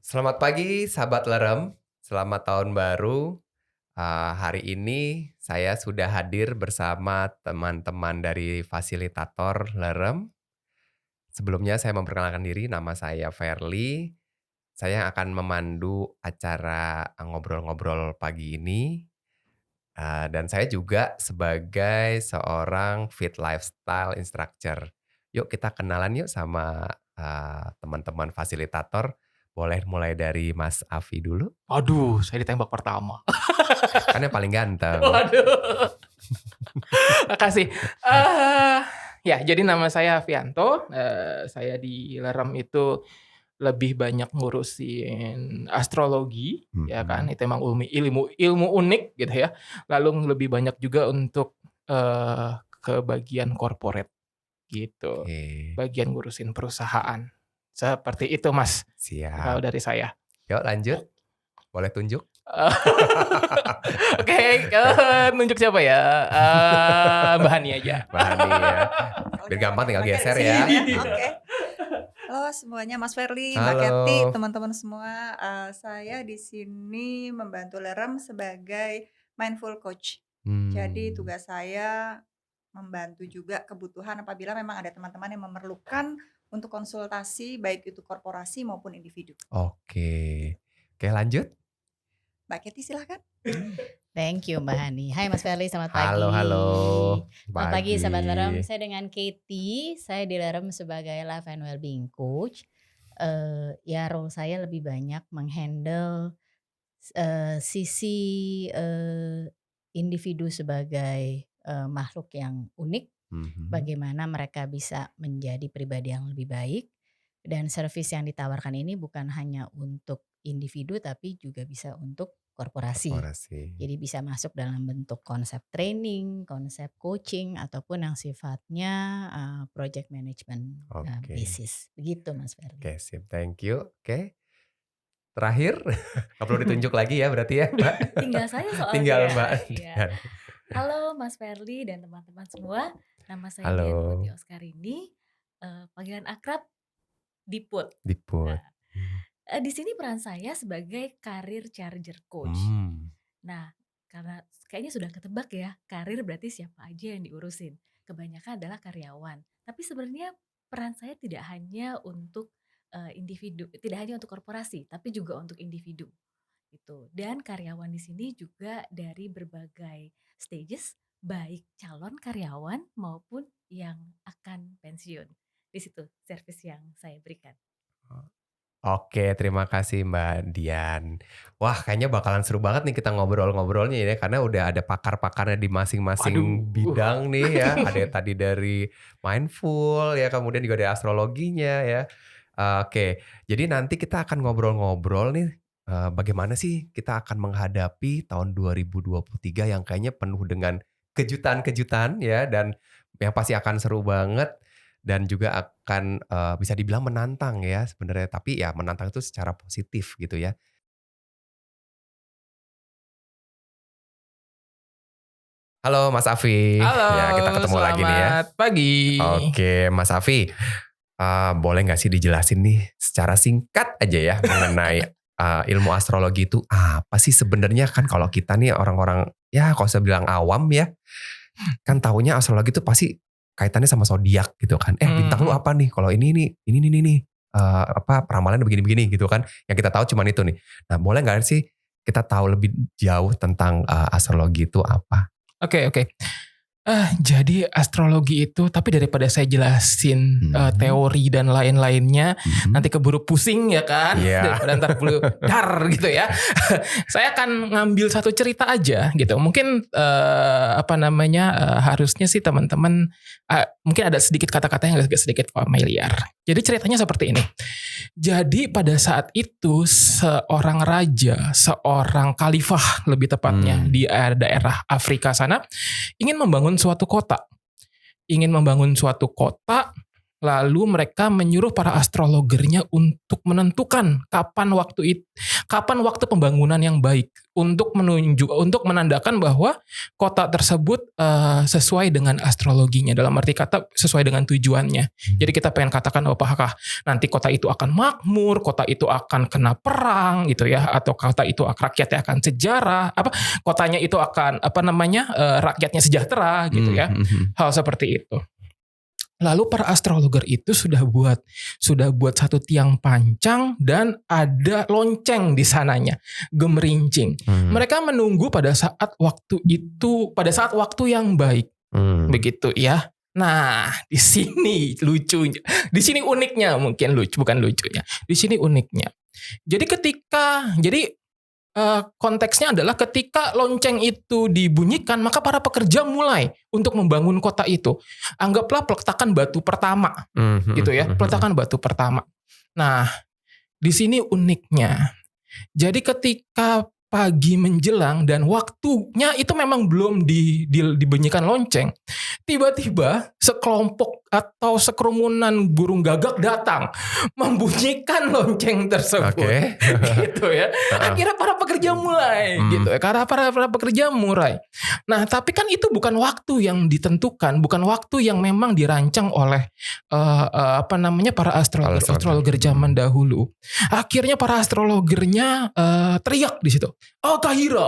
Selamat pagi sahabat Lerem, selamat tahun baru. Hari ini saya sudah hadir bersama teman-teman dari fasilitator Lerem. Sebelumnya saya memperkenalkan diri, nama saya Ferly. Saya akan memandu acara ngobrol-ngobrol pagi ini. Dan saya juga sebagai seorang fit lifestyle instructor. Yuk kita kenalan yuk sama teman-teman fasilitator. Boleh mulai dari Mas Afi dulu. Aduh, saya ditembak pertama. Kan yang paling ganteng. Waduh. Makasih. Ya, jadi nama saya Afianto. Saya di Lerem itu lebih banyak ngurusin astrologi, ya kan? Itu emang ilmu unik gitu ya. Lalu lebih banyak juga untuk ke bagian corporate gitu. Oke, Bagian ngurusin perusahaan. Seperti itu, Mas. Kalau siap. dari saya. Yuk lanjut, boleh tunjuk. Oke, nunjuk siapa ya? Mbak Hani aja. Mbak Hani ya. Biar gampang tinggal geser ya. Oke. Halo semuanya, Mas Ferly, Mbak Halo. Kety, teman-teman semua. Saya di sini membantu Lerem sebagai mindful coach. Jadi tugas saya membantu juga kebutuhan apabila memang ada teman-teman yang memerlukan untuk konsultasi baik itu korporasi maupun individu. Oke. Oke lanjut. Mbak Kety silahkan. Thank you Mbak Hani. Hai Mas Ferly, selamat pagi. Halo. Selamat pagi Sahabat Lerem. Saya dengan Kety, saya di Lerem sebagai Life and Wellbeing Coach. Ya role saya lebih banyak menghandle sisi individu sebagai makhluk yang unik. Bagaimana mereka bisa menjadi pribadi yang lebih baik. Dan service yang ditawarkan ini bukan hanya untuk individu tapi juga bisa untuk korporasi. Jadi bisa masuk dalam bentuk konsep training, konsep coaching ataupun yang sifatnya project management basis. Begitu Mas Ferly. Oke, sip. Thank you. Oke. Terakhir, nggak perlu ditunjuk lagi ya berarti ya Mbak? Tinggal saya soalnya. Tinggal Mbak. Ya. Halo Mas Ferly dan teman-teman semua. Nama saya Halo. Dian Putri Oskarini. Panggilan akrab Diput. Diput. Di sini peran saya sebagai career charger coach. Nah, karena kayaknya sudah ketebak ya, karir berarti siapa aja yang diurusin. Kebanyakan adalah karyawan. Tapi sebenarnya peran saya tidak hanya untuk individu, tidak hanya untuk korporasi, tapi juga untuk individu. Gitu. Dan karyawan di sini juga dari berbagai stages, baik calon karyawan maupun yang akan pensiun. Di situ servis yang saya berikan. Oke, terima kasih Mbak Dian. Wah, kayaknya bakalan seru banget nih kita ngobrol-ngobrolnya ya, karena udah ada pakar-pakarnya di masing-masing bidang nih ya. Ada tadi dari mindful ya, kemudian juga ada astrologinya ya. Oke, jadi nanti kita akan ngobrol-ngobrol nih, bagaimana sih kita akan menghadapi tahun 2023 yang kayaknya penuh dengan kejutan-kejutan ya, dan yang pasti akan seru banget. Dan juga akan bisa dibilang menantang ya sebenarnya. Tapi ya menantang itu secara positif gitu ya. Halo Mas Afi. Halo, Ya kita ketemu lagi nih ya. Selamat pagi. Oke Mas Afi. Boleh gak sih dijelasin nih secara singkat aja ya mengenai ilmu astrologi itu apa sih sebenarnya? Kan kalau kita nih orang-orang ya kalau saya bilang awam ya. Kan taunya astrologi itu pasti kaitannya sama zodiak gitu kan. Bintang lu apa nih? Kalau ini nih. Ramalan begini-begini gitu kan. Yang kita tahu cuma itu nih. Nah, boleh enggak sih kita tahu lebih jauh tentang astrologi itu apa? Oke. Jadi astrologi itu, tapi daripada saya jelasin teori dan lain-lainnya, nanti keburu pusing ya kan, daripada ntar perlu dar gitu ya. Saya akan ngambil satu cerita aja gitu. Mungkin harusnya sih teman-teman mungkin ada sedikit kata-kata yang agak sedikit familiar. Jadi ceritanya seperti ini. Jadi pada saat itu seorang raja, seorang khalifah lebih tepatnya di daerah Afrika sana ingin membangun suatu kota. lalu mereka menyuruh para astrologernya untuk menentukan kapan waktu pembangunan yang baik untuk menandakan bahwa kota tersebut sesuai dengan astrologinya, dalam arti kata sesuai dengan tujuannya. Jadi kita pengen katakan apakah nanti kota itu akan makmur, kota itu akan kena perang gitu ya, atau kota itu rakyatnya akan sejarah, kotanya itu akan rakyatnya sejahtera gitu ya. Hal seperti itu. Lalu para astrologer itu sudah buat satu tiang pancang dan ada lonceng di sananya, gemerincing. Mereka menunggu pada saat waktu yang baik, begitu ya. Nah, di sini lucunya, di sini uniknya, mungkin bukan lucunya, di sini uniknya. Jadi konteksnya adalah ketika lonceng itu dibunyikan, maka para pekerja mulai untuk membangun kota itu. Anggaplah peletakan batu pertama, gitu ya, peletakan batu pertama. Nah, di sini uniknya. Jadi ketika pagi menjelang dan waktunya itu memang belum dibunyikan lonceng, tiba-tiba sekelompok atau sekerumunan burung gagak datang membunyikan lonceng tersebut, gitu ya. Akhirnya para pekerja mulai, gitu ya. Karena para pekerja mulai. Nah, tapi kan itu bukan waktu yang ditentukan, bukan waktu yang memang dirancang oleh para astrologer zaman dahulu. Akhirnya para astrologernya teriak di situ, Al-Kahira,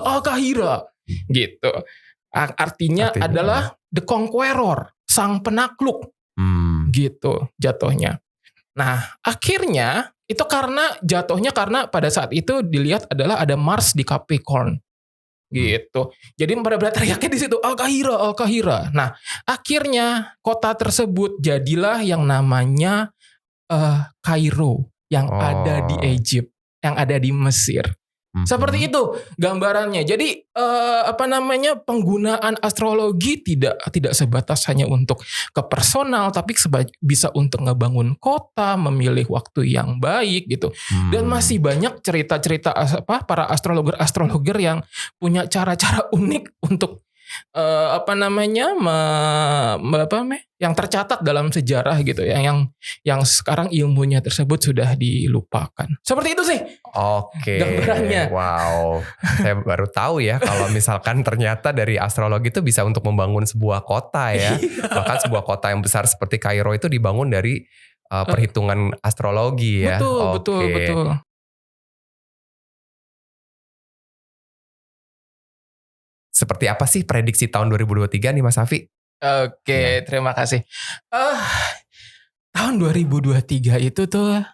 gitu. Artinya adalah the conqueror, sang penakluk, gitu jatuhnya. Nah, akhirnya itu karena pada saat itu dilihat adalah ada Mars di Capricorn, gitu. Jadi pada teriaknya di situ Al-Kahira. Nah, akhirnya kota tersebut jadilah yang namanya Kairo, yang ada di Egypt, yang ada di Mesir. Seperti itu gambarannya. Jadi penggunaan astrologi tidak sebatas hanya untuk ke personal, tapi bisa untuk ngebangun kota, memilih waktu yang baik gitu. Dan masih banyak cerita-cerita para astrologer yang punya cara-cara unik untuk yang tercatat dalam sejarah gitu ya, yang sekarang ilmunya tersebut sudah dilupakan. Seperti itu sih. Oke. Gambarannya. Wow. Saya baru tahu ya kalau misalkan ternyata dari astrologi itu bisa untuk membangun sebuah kota ya. Bahkan sebuah kota yang besar seperti Kairo itu dibangun dari perhitungan astrologi ya. Betul. Seperti apa sih prediksi tahun 2023 nih Mas Afi? Oke, terima kasih. Tahun 2023 itu tuh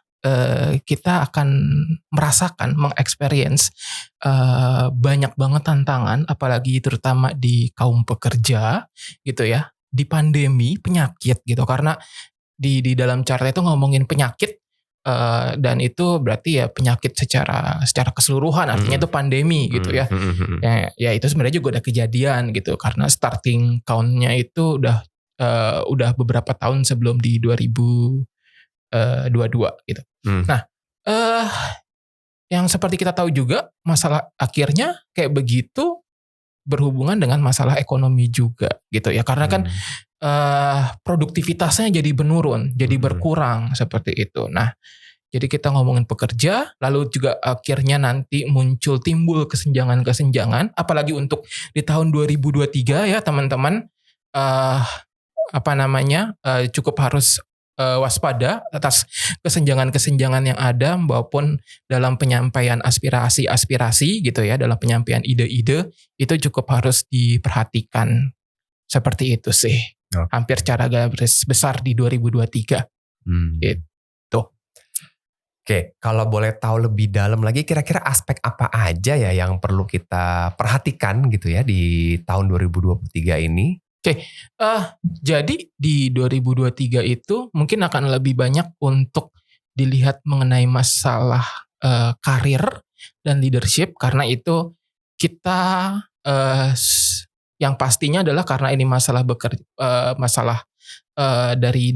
kita akan merasakan, mengexperience banyak banget tantangan, apalagi terutama di kaum pekerja gitu ya, di pandemi, penyakit gitu. Karena di dalam chart itu ngomongin penyakit, dan itu berarti ya penyakit secara keseluruhan, artinya itu pandemi gitu ya. Ya itu sebenarnya juga udah kejadian gitu, karena starting count-nya itu udah beberapa tahun sebelum di 2022 gitu. Nah, yang seperti kita tahu juga, masalah akhirnya kayak begitu berhubungan dengan masalah ekonomi juga gitu ya, karena kan produktivitasnya jadi menurun, jadi berkurang seperti itu. Nah, jadi kita ngomongin pekerja, lalu juga akhirnya nanti timbul kesenjangan, apalagi untuk di tahun 2023 ya teman-teman, cukup harus waspada atas kesenjangan yang ada, maupun dalam penyampaian aspirasi gitu ya, dalam penyampaian ide-ide itu cukup harus diperhatikan. Seperti itu sih. Hampir secara garis besar di 2023. Gitu. Oke, kalau boleh tahu lebih dalam lagi, kira-kira aspek apa aja ya yang perlu kita perhatikan gitu ya di tahun 2023 ini? Oke, jadi di 2023 itu mungkin akan lebih banyak untuk dilihat mengenai masalah karir dan leadership, karena itu kita yang pastinya adalah karena ini masalah dari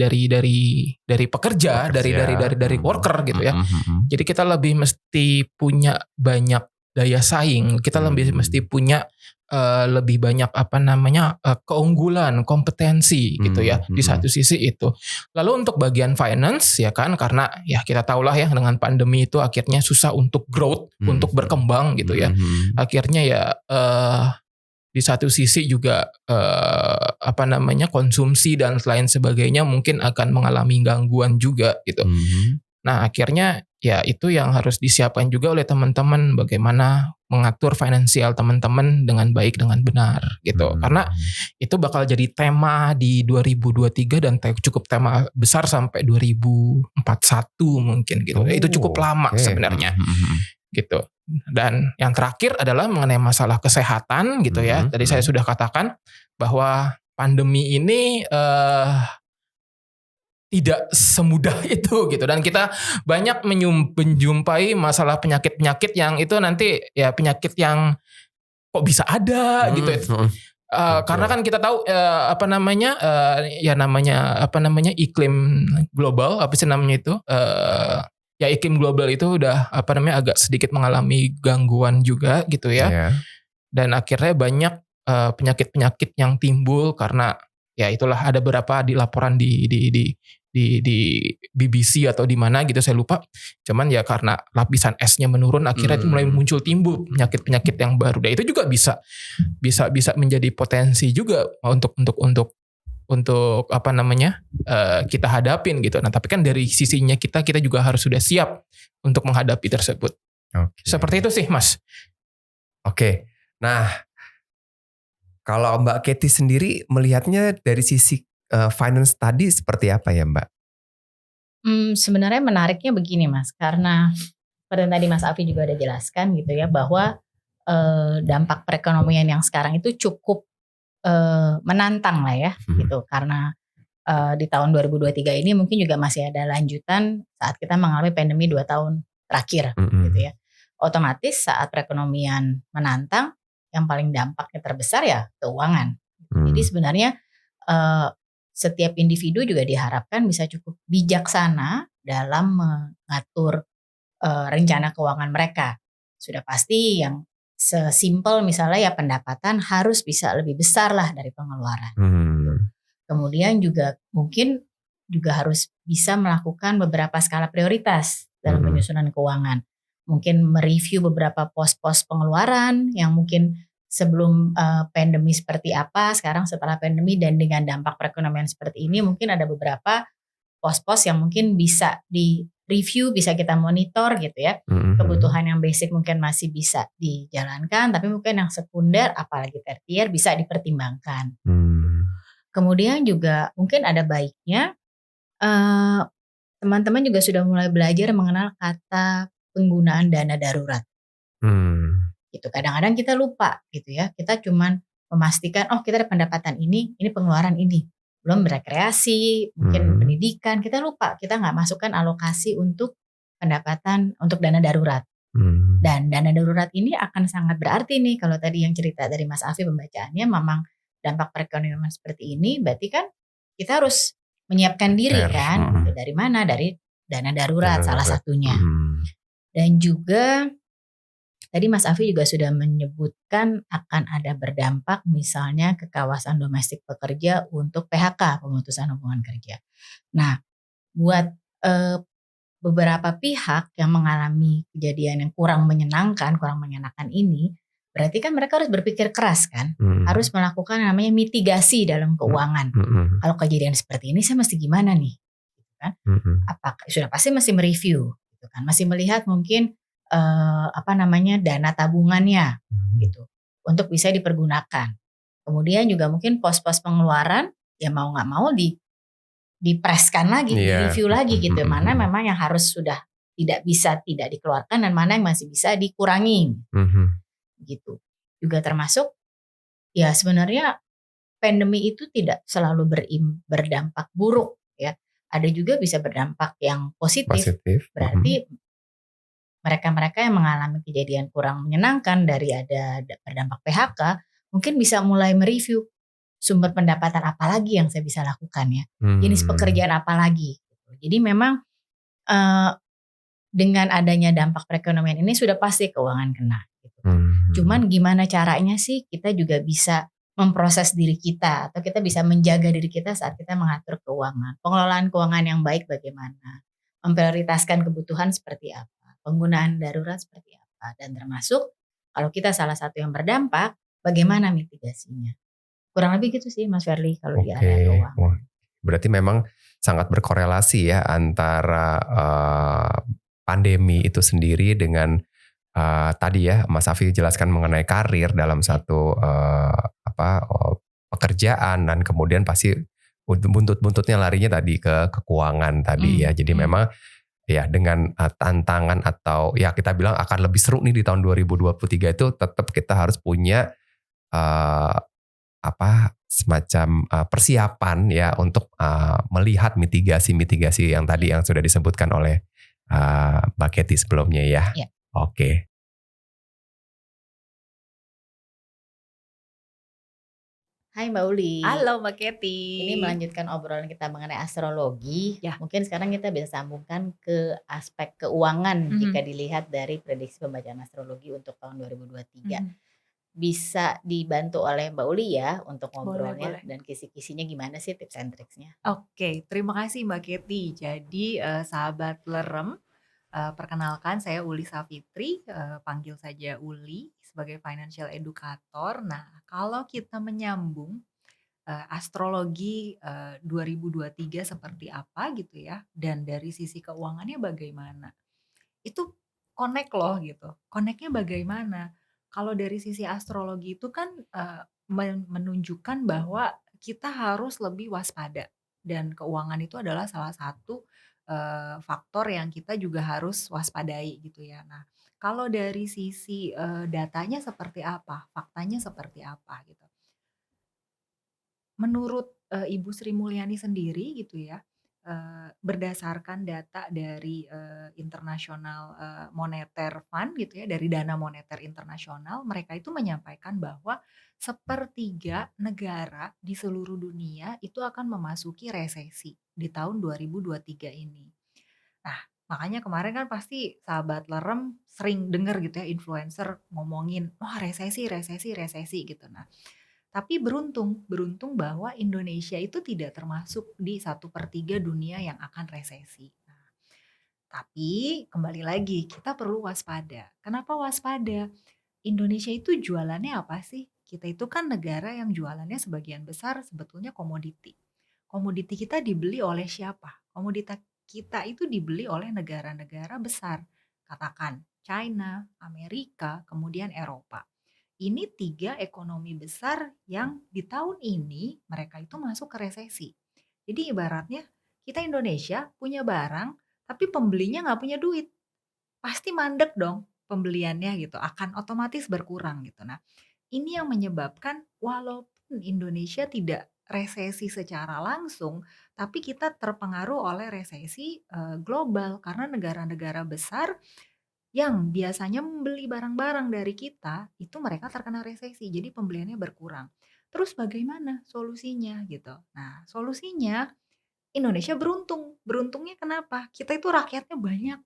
pekerja, dari worker gitu ya. Jadi kita lebih mesti punya banyak daya saing, kita lebih mesti punya lebih banyak keunggulan, kompetensi gitu ya di satu sisi itu. Lalu untuk bagian finance ya kan, karena ya kita tahulah ya dengan pandemi itu akhirnya susah untuk growth, untuk berkembang gitu ya. Akhirnya ya di satu sisi juga konsumsi dan lain sebagainya mungkin akan mengalami gangguan juga gitu. Nah akhirnya ya itu yang harus disiapkan juga oleh teman-teman, bagaimana mengatur finansial teman-teman dengan baik, dengan benar gitu. Karena itu bakal jadi tema di 2023 dan cukup tema besar sampai 2041 mungkin gitu. Itu cukup lama sebenarnya gitu. Dan yang terakhir adalah mengenai masalah kesehatan gitu ya. Tadi saya sudah katakan bahwa pandemi ini tidak semudah itu gitu, dan kita banyak menjumpai masalah penyakit-penyakit yang itu nanti ya penyakit yang kok bisa ada gitu ya. Karena kan kita tahu iklim global iklim global itu udah agak sedikit mengalami gangguan juga gitu ya. Dan akhirnya banyak penyakit-penyakit yang timbul karena ya itulah, ada beberapa di laporan di BBC atau di mana gitu saya lupa. Cuman ya karena lapisan esnya menurun akhirnya itu mulai timbul penyakit-penyakit yang baru. Dan itu juga bisa menjadi potensi juga untuk kita hadapin gitu. Nah, tapi kan dari sisinya kita juga harus sudah siap untuk menghadapi tersebut. Seperti itu sih, Mas. Oke. Nah, kalau Mbak Katy sendiri melihatnya dari sisi finance tadi seperti apa ya, Mbak? Sebenarnya menariknya begini, Mas, karena seperti tadi Mas Afi juga udah jelaskan gitu ya, bahwa dampak perekonomian yang sekarang itu cukup menantang lah ya gitu, karena di tahun 2023 ini mungkin juga masih ada lanjutan saat kita mengalami pandemi 2 tahun terakhir gitu ya. Otomatis saat perekonomian menantang, yang paling dampaknya terbesar ya keuangan. Jadi sebenarnya setiap individu juga diharapkan bisa cukup bijaksana dalam mengatur rencana keuangan mereka. Sudah pasti yang sesimpel misalnya ya pendapatan harus bisa lebih besar lah dari pengeluaran. Kemudian juga mungkin juga harus bisa melakukan beberapa skala prioritas dalam penyusunan keuangan. Mungkin mereview beberapa pos-pos pengeluaran yang mungkin sebelum pandemi seperti apa, sekarang setelah pandemi dan dengan dampak perekonomian seperti ini, mungkin ada beberapa pos-pos yang mungkin bisa di-review, bisa kita monitor gitu ya. Kebutuhan yang basic mungkin masih bisa dijalankan, tapi mungkin yang sekunder apalagi tertier bisa dipertimbangkan. Kemudian juga mungkin ada baiknya teman-teman juga sudah mulai belajar mengenal kata penggunaan dana darurat. Gitu. Kadang-kadang kita lupa gitu ya. Kita cuman memastikan kita ada pendapatan ini pengeluaran ini. Belum rekreasi, mungkin pendidikan, kita lupa. Kita nggak masukkan alokasi untuk pendapatan untuk dana darurat. Dan dana darurat ini akan sangat berarti nih, kalau tadi yang cerita dari Mas Afi pembacaannya memang dampak perekonomian seperti ini, berarti kan kita harus menyiapkan diri kan. Dari mana? Dari dana darurat salah satunya. Dan juga tadi Mas Afi juga sudah menyebutkan akan ada berdampak misalnya ke kawasan domestik pekerja untuk PHK, pemutusan hubungan kerja. Nah, buat beberapa pihak yang mengalami kejadian yang kurang menyenangkan ini, berarti kan mereka harus berpikir keras kan, harus melakukan namanya mitigasi dalam keuangan. Kalau kejadian seperti ini saya mesti gimana nih? Gitu kan? Apakah sudah pasti masih mereview, gitu kan? Masih melihat mungkin dana tabungannya gitu untuk bisa dipergunakan. Kemudian juga mungkin pos-pos pengeluaran ya mau nggak mau dipreskan lagi, direview lagi gitu. Mana memang yang harus sudah tidak dikeluarkan dan mana yang masih bisa dikurangi. Gitu. Juga termasuk ya sebenarnya pandemi itu tidak selalu berdampak buruk ya. Ada juga bisa berdampak yang positif. Berarti mereka-mereka yang mengalami kejadian kurang menyenangkan dari ada berdampak PHK, mungkin bisa mulai mereview sumber pendapatan apa lagi yang saya bisa lakukan ya, jenis pekerjaan apa lagi. Jadi memang dengan adanya dampak perekonomian ini sudah pasti keuangan kena. gitu kan. Cuman gimana caranya sih kita juga bisa memproses diri kita atau kita bisa menjaga diri kita saat kita mengatur keuangan. Pengelolaan keuangan yang baik bagaimana? Memprioritaskan kebutuhan seperti apa? Penggunaan darurat seperti apa? Dan termasuk kalau kita salah satu yang berdampak, bagaimana mitigasinya? Kurang lebih gitu sih Mas Ferly kalau di area Oke, keuangan. wah, berarti memang sangat berkorelasi ya antara pandemi itu sendiri dengan tadi ya Mas Afi jelaskan mengenai karir dalam satu pekerjaan, dan kemudian pasti buntut-buntutnya larinya tadi ke keuangan tadi ya. Jadi memang ya dengan tantangan atau ya kita bilang akan lebih seru nih di tahun 2023 itu, tetap kita harus punya eh, semacam persiapan ya untuk melihat mitigasi-mitigasi yang tadi yang sudah disebutkan oleh Mbak Kety sebelumnya ya. Ya. Oke. Hai Mbak Uli. Halo Mbak Kety. Ini melanjutkan obrolan kita mengenai astrologi. Ya. Mungkin sekarang kita bisa sambungkan ke aspek keuangan jika dilihat dari prediksi pembacaan astrologi untuk tahun 2023. Bisa dibantu oleh Mbak Uli ya untuk ngobrolnya Boleh. dan kisi-kisinya gimana sih tips and tricksnya. Oke, terima kasih Mbak Kety. Jadi sahabat Lerem, perkenalkan saya Uli Safitri, panggil saja Uli sebagai financial educator. Nah, kalau kita menyambung astrologi 2023 seperti apa gitu ya, dan dari sisi keuangannya bagaimana, itu connect loh gitu. Connectnya bagaimana? Kalau dari sisi astrologi itu kan menunjukkan bahwa kita harus lebih waspada, dan keuangan itu adalah salah satu faktor yang kita juga harus waspadai gitu ya. Nah, kalau dari sisi datanya seperti apa, faktanya seperti apa gitu. Menurut Ibu Sri Mulyani sendiri gitu ya, berdasarkan data dari International Monetary Fund gitu ya, dari Dana Moneter Internasional, mereka itu menyampaikan bahwa sepertiga negara di seluruh dunia itu akan memasuki resesi di tahun 2023 ini. Nah, makanya kemarin kan pasti sahabat Lerem sering dengar gitu ya influencer ngomongin, wah resesi gitu. Nah, tapi beruntung bahwa Indonesia itu tidak termasuk di 1/3 dunia yang akan resesi. Nah, tapi kembali lagi kita perlu waspada. Kenapa waspada? Indonesia itu jualannya apa sih? Kita itu kan negara yang jualannya sebagian besar sebetulnya komoditi. Komoditi kita dibeli oleh siapa? Komoditi kita itu dibeli oleh negara-negara besar. Katakan China, Amerika, kemudian Eropa. Ini 3 ekonomi besar yang di tahun ini mereka itu masuk ke resesi. Jadi ibaratnya kita Indonesia punya barang tapi pembelinya nggak punya duit. Pasti mandek dong pembeliannya gitu, akan otomatis berkurang gitu. Nah, ini yang menyebabkan walaupun Indonesia tidak resesi secara langsung, tapi kita terpengaruh oleh resesi global karena negara-negara besar yang biasanya membeli barang-barang dari kita, itu mereka terkena resesi, jadi pembeliannya berkurang. Terus bagaimana solusinya gitu? Nah, solusinya Indonesia beruntung. Beruntungnya kenapa? Kita itu rakyatnya banyak,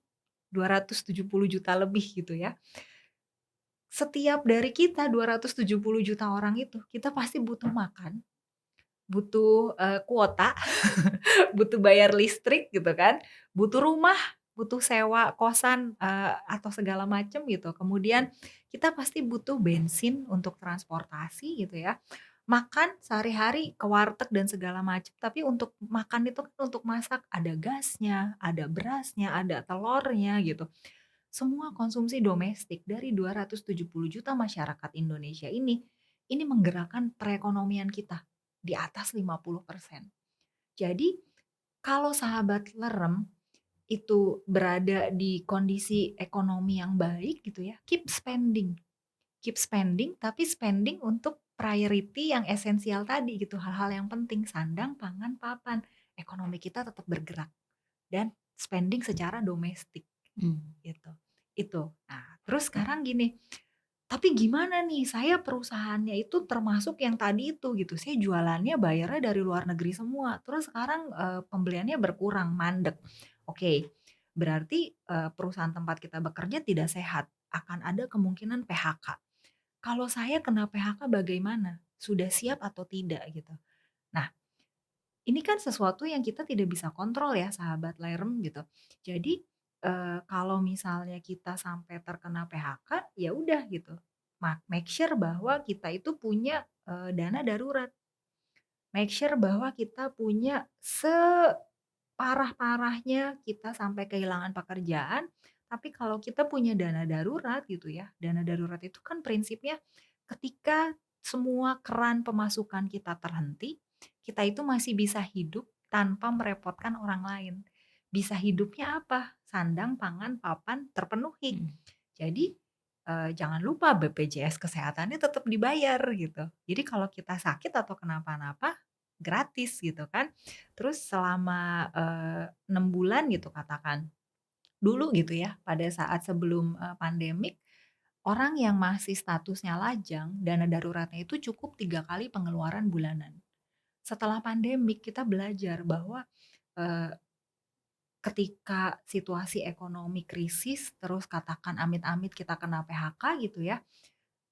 270 juta lebih gitu ya. Setiap dari kita 270 juta orang itu, kita pasti butuh makan, butuh kuota, butuh bayar listrik gitu kan, butuh rumah, butuh sewa kosan atau segala macam gitu. Kemudian kita pasti butuh bensin untuk transportasi gitu ya. Makan sehari-hari ke warteg dan segala macam, tapi untuk makan itu kan untuk masak ada gasnya, ada berasnya, ada telurnya gitu. Semua konsumsi domestik dari 270 juta masyarakat Indonesia ini menggerakkan perekonomian kita di atas 50%. Jadi kalau sahabat Lerem itu berada di kondisi ekonomi yang baik gitu ya, keep spending. Keep spending, tapi spending untuk priority yang esensial tadi gitu, hal-hal yang penting, sandang, pangan, papan. Ekonomi kita tetap bergerak dan spending secara domestik gitu. Itu. Nah, terus sekarang gini, tapi gimana nih, saya perusahaannya itu termasuk yang tadi itu gitu, saya jualannya bayarnya dari luar negeri semua, terus sekarang pembeliannya berkurang, mandek. Oke, berarti perusahaan tempat kita bekerja tidak sehat, akan ada kemungkinan PHK. Kalau saya kena PHK bagaimana? Sudah siap atau tidak gitu. Nah, ini kan sesuatu yang kita tidak bisa kontrol ya sahabat Lerem gitu. Jadi, kalau misalnya kita sampai terkena PHK, ya udah gitu, make sure bahwa kita itu punya, dana darurat. Make sure bahwa kita punya separah-parahnya kita sampai kehilangan pekerjaan, tapi kalau kita punya dana darurat gitu ya, dana darurat itu kan prinsipnya ketika semua keran pemasukan kita terhenti, kita itu masih bisa hidup tanpa merepotkan orang lain. Bisa hidupnya apa? Sandang, pangan, papan terpenuhi. Mhm. Jadi, jangan lupa BPJS kesehatannya tetap dibayar gitu. Jadi kalau kita sakit atau kenapa-napa, gratis gitu kan. Terus selama, 6 bulan gitu katakan, dulu gitu ya, pada saat sebelum, pandemik, orang yang masih statusnya lajang, dana daruratnya itu cukup 3 kali pengeluaran bulanan. Setelah pandemik kita belajar bahwa, eee, ketika situasi ekonomi krisis, terus katakan amit-amit kita kena PHK gitu ya,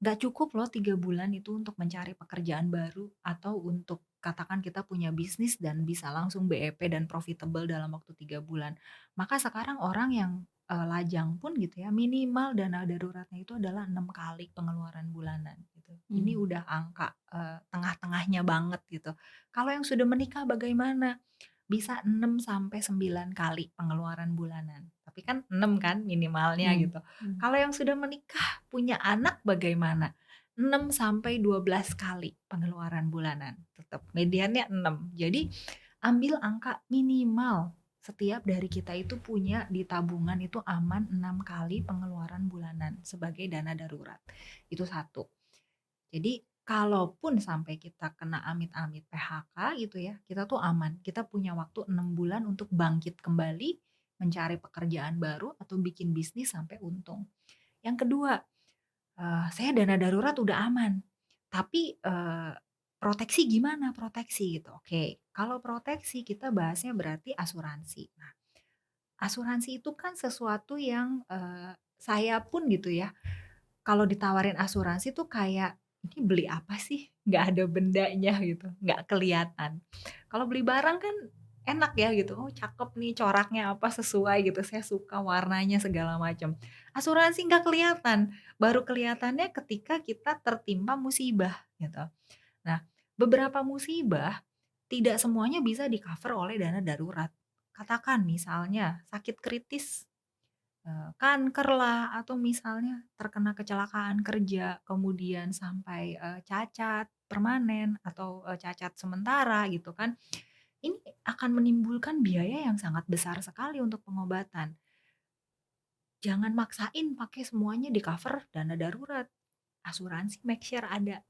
nggak cukup loh 3 bulan itu untuk mencari pekerjaan baru atau untuk katakan kita punya bisnis dan bisa langsung BEP dan profitable dalam waktu 3 bulan. Maka sekarang orang yang, lajang pun gitu ya, minimal dana daruratnya itu adalah 6 kali pengeluaran bulanan gitu. Ini Mmm. udah angka, tengah-tengahnya banget gitu. Kalau yang sudah menikah bagaimana? Bisa 6 sampai 9 kali pengeluaran bulanan. Tapi kan 6 kan minimalnya Mmm. gitu. Mmm. Kalau yang sudah menikah, punya anak bagaimana? 6 sampai 12 kali pengeluaran bulanan, tetap mediannya 6. Jadi ambil angka minimal setiap dari kita itu punya di tabungan itu aman 6 kali pengeluaran bulanan sebagai dana darurat. Itu satu. Jadi kalaupun sampai kita kena amit-amit PHK gitu ya, kita tuh aman. Kita punya waktu 6 bulan untuk bangkit kembali, mencari pekerjaan baru atau bikin bisnis sampai untung. Yang kedua, saya dana darurat udah aman, tapi, proteksi gimana proteksi gitu? Oke, kalau proteksi kita bahasnya berarti asuransi. Nah, asuransi itu kan sesuatu yang, saya pun gitu ya, kalau ditawarin asuransi tuh kayak, "Ini beli apa sih? Nggak ada bendanya," gitu, nggak kelihatan. Kalau beli barang kan enak ya gitu, "Oh cakep nih coraknya apa, sesuai gitu, saya suka warnanya," segala macam. Asuransi nggak kelihatan, baru kelihatannya ketika kita tertimpa musibah gitu. Nah, beberapa musibah tidak semuanya bisa di-cover oleh dana darurat. Katakan misalnya sakit kritis, kankerlah atau misalnya terkena kecelakaan kerja, kemudian sampai, cacat permanen atau, cacat sementara gitu kan. Ini akan menimbulkan biaya yang sangat besar sekali untuk pengobatan. Jangan maksain pakai semuanya di-cover dana darurat. Asuransi make sure ada.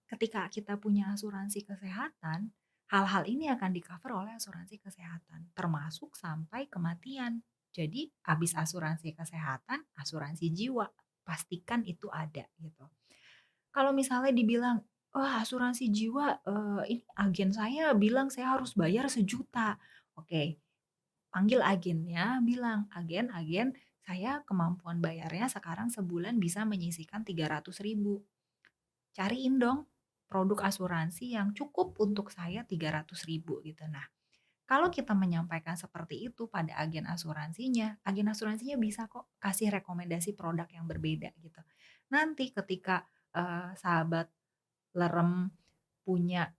Ketika kita punya asuransi kesehatan, hal-hal ini akan di-cover oleh asuransi kesehatan, termasuk sampai kematian. Jadi, habis asuransi kesehatan, asuransi jiwa, pastikan itu ada gitu. Kalau misalnya dibilang, "Wah, asuransi jiwa, ini agen saya bilang saya harus bayar 1 juta." Oke, panggil agennya, bilang, "Agen agen, saya kemampuan bayarnya sekarang sebulan bisa menyisihkan 300.000. Cariin dong produk asuransi yang cukup untuk saya 300.000 gitu." Nah, kalau kita menyampaikan seperti itu pada agen asuransinya bisa kok kasih rekomendasi produk yang berbeda gitu. Nanti ketika, sahabat Lerem punya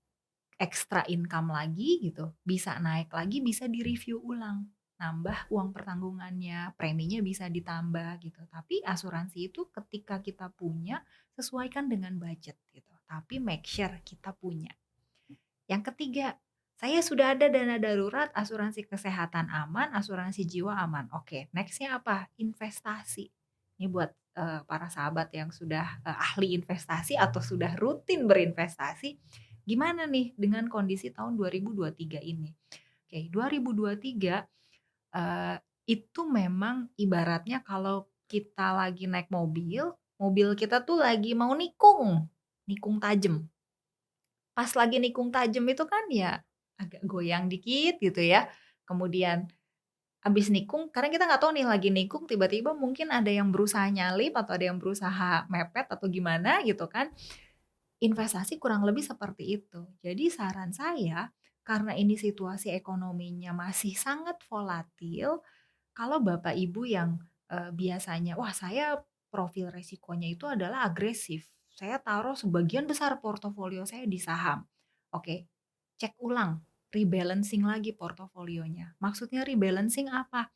extra income lagi gitu, bisa naik lagi, bisa di-review ulang. Nambah uang pertanggungannya, preminya bisa ditambah gitu. Tapi asuransi itu ketika kita punya, sesuaikan dengan budget gitu. Tapi make sure kita punya. Yang ketiga, saya sudah ada dana darurat, asuransi kesehatan aman, asuransi jiwa aman. Oke, nextnya apa? Investasi. Ini buat, para sahabat yang sudah, ahli investasi atau sudah rutin berinvestasi, gimana nih dengan kondisi tahun 2023 ini? Oke, 2023, eee, itu memang ibaratnya kalau kita lagi naik mobil, mobil kita tuh lagi mau nikung, nikung tajam. Pas lagi nikung tajam itu kan ya agak goyang dikit gitu ya, kemudian Abis nikung, karena kita nggak tahu nih lagi nikung tiba-tiba mungkin ada yang berusaha nyalip atau ada yang berusaha mepet atau gimana gitu kan. Investasi kurang lebih seperti itu. Jadi saran saya, karena ini situasi ekonominya masih sangat volatil, kalau Bapak Ibu yang, biasanya, "Wah saya profil resikonya itu adalah agresif, saya taruh sebagian besar portofolio saya di saham." Oke, cek ulang, rebalancing lagi portofolionya. Maksudnya rebalancing apa?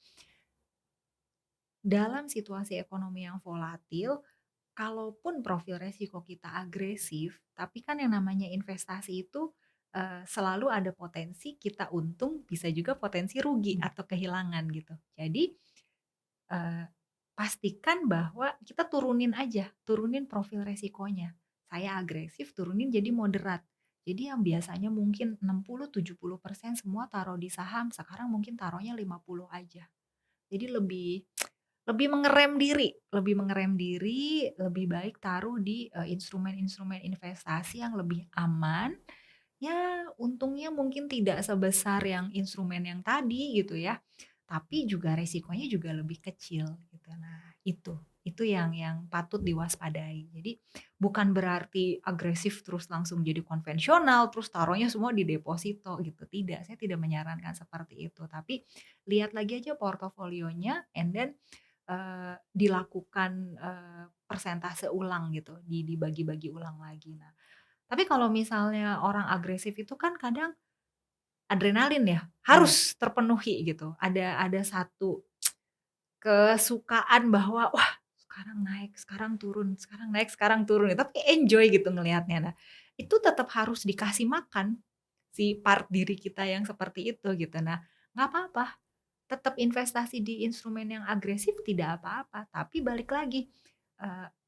Dalam situasi ekonomi yang volatil, kalaupun profil resiko kita agresif, tapi kan yang namanya investasi itu, selalu ada potensi kita untung, bisa juga potensi rugi atau kehilangan gitu. Jadi, eee, pastikan bahwa kita turunin profil resikonya. Saya agresif, turunin jadi moderat. Jadi yang biasanya mungkin 60-70% semua taruh di saham, sekarang mungkin taruhnya 50 aja. Jadi lebih mengerem diri, lebih baik taruh di, instrumen-instrumen investasi yang lebih aman, ya untungnya mungkin tidak sebesar yang instrumen yang tadi gitu ya, tapi juga resikonya juga lebih kecil gitu. Nah itu yang patut diwaspadai. Jadi bukan berarti agresif terus langsung jadi konvensional, terus taruhnya semua di deposito gitu, tidak, saya tidak menyarankan seperti itu. Tapi lihat lagi aja portofolionya and then dilakukan, persentase ulang gitu, dibagi-bagi ulang lagi. Nah, tapi kalau misalnya orang agresif itu kan kadang adrenalin ya, harus terpenuhi gitu. Ada satu kesukaan bahwa, wah sekarang naik, sekarang turun, sekarang naik, sekarang turun, tapi enjoy gitu ngelihatnya. Nah, itu tetap harus dikasih makan si part diri kita yang seperti itu gitu. Nah, nggak apa-apa, tetap investasi di instrumen yang agresif tidak apa-apa, tapi balik lagi,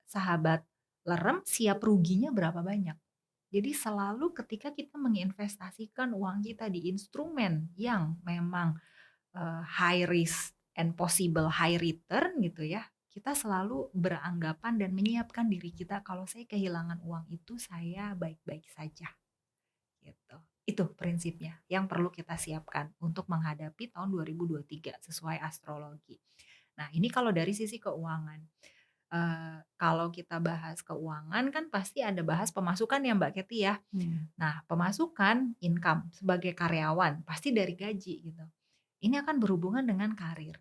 sahabat lerem siap ruginya berapa banyak. Jadi selalu ketika kita menginvestasikan uang kita di instrumen yang memang, high risk and possible high return gitu ya, kita selalu beranggapan dan menyiapkan diri kita, kalau saya kehilangan uang itu saya baik-baik saja, gitu. Itu prinsipnya yang perlu kita siapkan untuk menghadapi tahun 2023 sesuai astrologi. Nah, ini kalau dari sisi keuangan. Kalau kita bahas keuangan kan pasti ada bahas pemasukan ya Mbak Keti ya. Nah, pemasukan income sebagai karyawan pasti dari gaji gitu. Ini akan berhubungan dengan karir.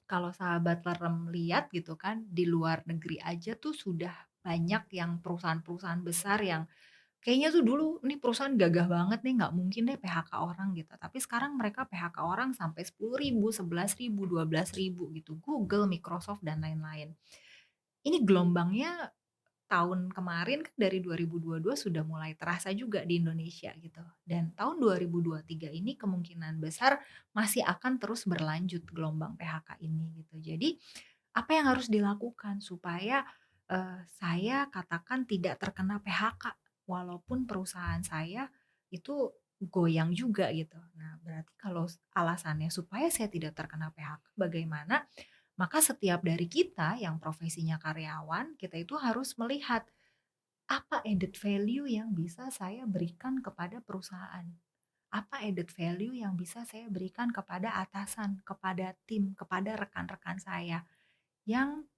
Kalau sahabat lerem lihat gitu kan, di luar negeri aja tuh sudah banyak yang perusahaan-perusahaan besar yang kayaknya tuh dulu nih perusahaan gagah banget nih, nggak mungkin deh PHK orang gitu. Tapi sekarang mereka PHK orang sampai 10.000, 11.000, 12.000 gitu. Google, Microsoft dan lain-lain. Ini gelombangnya tahun kemarin kan dari 2022 sudah mulai terasa juga di Indonesia gitu. Dan tahun 2023 ini kemungkinan besar masih akan terus berlanjut gelombang PHK ini gitu. Jadi apa yang harus dilakukan supaya, saya katakan tidak terkena PHK walaupun perusahaan saya itu goyang juga gitu. Nah, berarti kalau alasannya supaya saya tidak terkena PHK bagaimana? Maka setiap dari kita yang profesinya karyawan, kita itu harus melihat apa added value yang bisa saya berikan kepada perusahaan. Apa added value yang bisa saya berikan kepada atasan, kepada tim, kepada rekan-rekan saya yang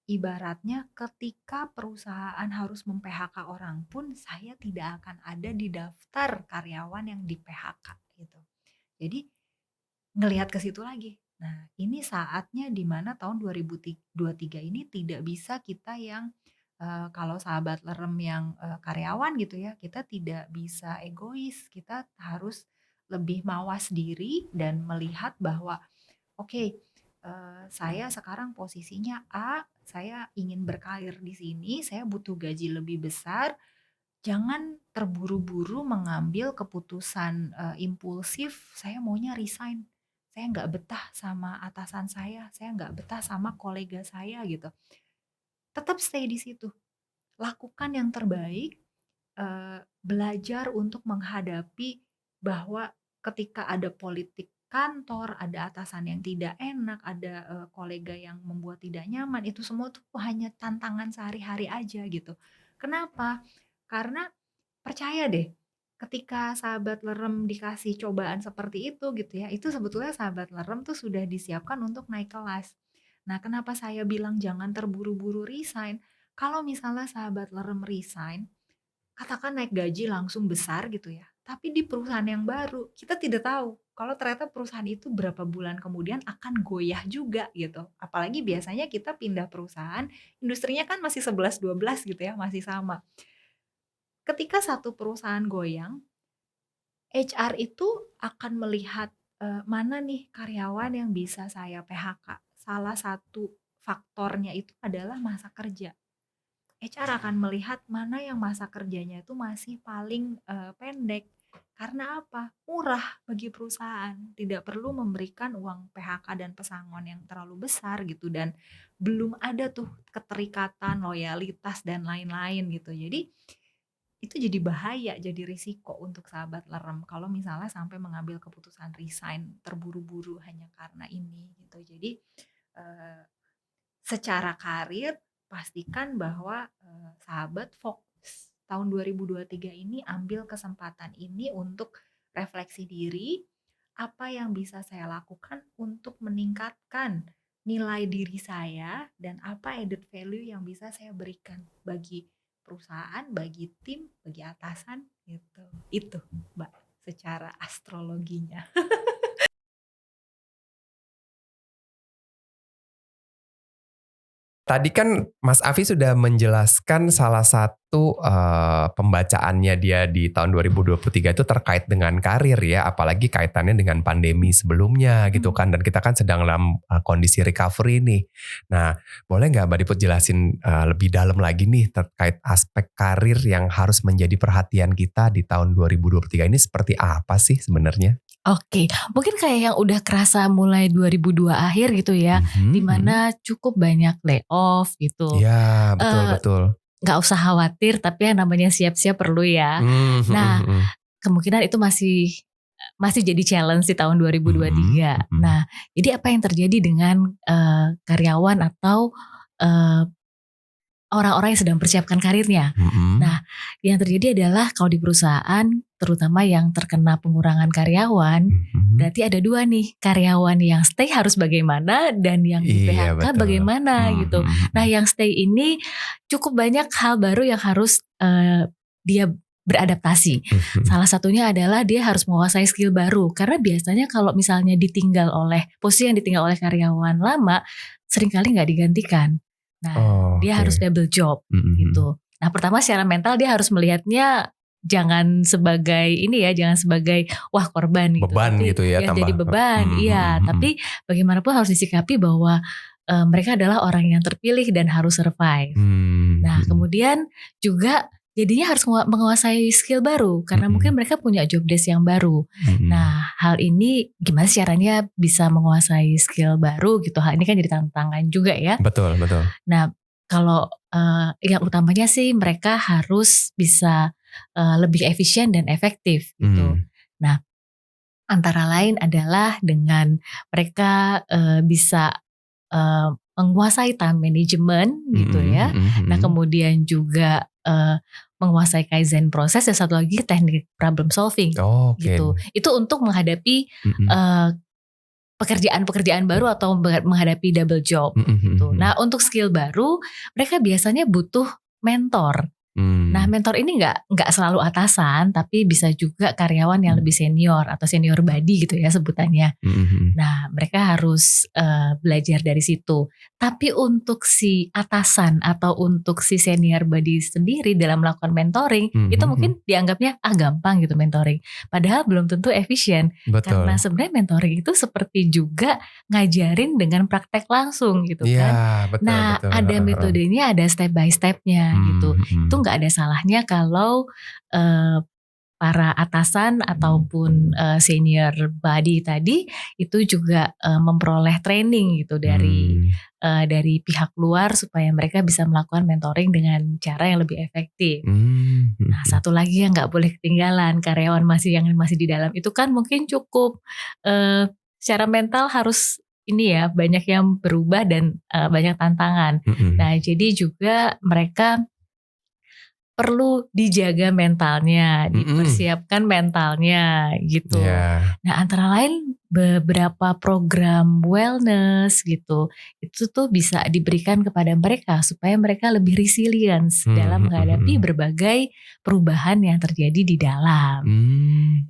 ibaratnya ketika perusahaan harus mem-PHK orang pun saya tidak akan ada di daftar karyawan yang di-PHK gitu. Jadi ngelihat ke situ lagi. Nah, ini saatnya di mana tahun 2023 ini tidak bisa kita yang, kalau sahabat lerem yang, karyawan gitu ya, kita tidak bisa egois, kita harus lebih mawas diri dan melihat bahwa, oke, saya sekarang posisinya A, saya ingin berkarir di sini, saya butuh gaji lebih besar, jangan terburu-buru mengambil keputusan, impulsif, saya maunya resign, saya nggak betah sama atasan saya nggak betah sama kolega saya gitu. Tetap stay di situ, lakukan yang terbaik, belajar untuk menghadapi bahwa ketika ada politik kantor, ada atasan yang tidak enak, ada, kolega yang membuat tidak nyaman, itu semua tuh hanya tantangan sehari-hari aja gitu. Kenapa? Karena percaya deh, ketika sahabat lerem dikasih cobaan seperti itu gitu ya, itu sebetulnya sahabat lerem tuh sudah disiapkan untuk naik kelas. Nah, kenapa saya bilang jangan terburu-buru resign? Kalau misalnya sahabat lerem resign, katakan naik gaji langsung besar gitu ya, tapi di perusahaan yang baru, kita tidak tahu kalau ternyata perusahaan itu berapa bulan kemudian akan goyah juga gitu. Apalagi biasanya kita pindah perusahaan, industrinya kan masih 11-12 gitu ya, masih sama. Ketika satu perusahaan goyang, HR itu akan melihat, mana nih karyawan yang bisa saya PHK. Salah satu faktornya itu adalah masa kerja. HR akan melihat mana yang masa kerjanya itu masih paling, pendek. Karena apa? Murah bagi perusahaan, tidak perlu memberikan uang PHK dan pesangon yang terlalu besar gitu, dan belum ada tuh keterikatan, loyalitas, dan lain-lain gitu. Jadi itu jadi bahaya, jadi risiko untuk sahabat lerem kalau misalnya sampai mengambil keputusan resign terburu-buru hanya karena ini gitu. Jadi secara karir pastikan bahwa sahabat fokus tahun 2023 ini, ambil kesempatan ini untuk refleksi diri, apa yang bisa saya lakukan untuk meningkatkan nilai diri saya dan apa added value yang bisa saya berikan bagi perusahaan, bagi tim, bagi atasan gitu. Itu, Mbak, secara astrologinya. Tadi kan Mas Afi sudah menjelaskan salah satu pembacaannya dia di tahun 2023 itu terkait dengan karir ya, apalagi kaitannya dengan pandemi sebelumnya gitu kan, dan kita kan sedang dalam kondisi recovery nih. Nah, boleh nggak Mbak Diput jelasin lebih dalam lagi nih terkait aspek karir yang harus menjadi perhatian kita di tahun 2023 ini seperti apa sih sebenarnya? Oke, mungkin kayak yang udah kerasa mulai 2002 akhir gitu ya, dimana cukup banyak layoff gitu. Ya, betul-betul. Gak usah khawatir, tapi yang namanya siap-siap perlu ya. Nah, kemungkinan itu masih jadi challenge di tahun 2023. Nah, jadi apa yang terjadi dengan karyawan atau orang-orang yang sedang persiapkan karirnya. Nah, yang terjadi adalah kalau di perusahaan, terutama yang terkena pengurangan karyawan, berarti ada dua nih, karyawan yang stay harus bagaimana dan yang di PHK bagaimana gitu. Nah, yang stay ini cukup banyak hal baru yang harus dia beradaptasi. Salah satunya adalah dia harus menguasai skill baru, karena biasanya kalau misalnya posisi yang ditinggal oleh karyawan lama, seringkali nggak digantikan. Nah, dia harus double job gitu. Nah, pertama secara mental dia harus melihatnya jangan sebagai wah korban gitu. Beban tapi gitu ya, tambah. Jadi beban, iya. Tapi bagaimanapun harus disikapi bahwa mereka adalah orang yang terpilih dan harus survive. Nah, kemudian juga jadinya harus menguasai skill baru karena mungkin mereka punya job desk yang baru. Nah, hal ini gimana sih caranya bisa menguasai skill baru gitu. Hal ini kan jadi tantangan juga ya. Betul. Nah, kalau yang utamanya sih mereka harus bisa lebih efisien dan efektif gitu. Nah, antara lain adalah dengan mereka bisa menguasai time management gitu ya. Nah, kemudian juga menguasai Kaizen proses, dan satu lagi teknik problem solving gitu. Itu untuk menghadapi pekerjaan-pekerjaan baru atau menghadapi double job gitu. Nah, untuk skill baru mereka biasanya butuh mentor. Nah, mentor ini nggak selalu atasan, tapi bisa juga karyawan yang lebih senior atau senior body gitu ya sebutannya. Nah, mereka harus belajar dari situ. Tapi untuk si atasan atau untuk si senior body sendiri dalam melakukan mentoring, itu mungkin dianggapnya gampang gitu mentoring. Padahal belum tentu efisien. Karena sebenarnya mentoring itu seperti juga ngajarin dengan praktek langsung gitu kan. Betul, nah, betul. Ada metodenya, ada step by stepnya gitu. Itu nggak ada salahnya kalau para atasan ataupun senior body tadi itu juga memperoleh training gitu dari pihak luar supaya mereka bisa melakukan mentoring dengan cara yang lebih efektif. Nah, satu lagi yang nggak boleh ketinggalan, karyawan yang masih di dalam itu kan mungkin cukup secara mental harus banyak yang berubah dan banyak tantangan. Nah, jadi juga mereka perlu dijaga mentalnya, dipersiapkan mentalnya gitu. Yeah. Nah, antara lain beberapa program wellness gitu, itu tuh bisa diberikan kepada mereka supaya mereka lebih resilience dalam menghadapi berbagai perubahan yang terjadi di dalam.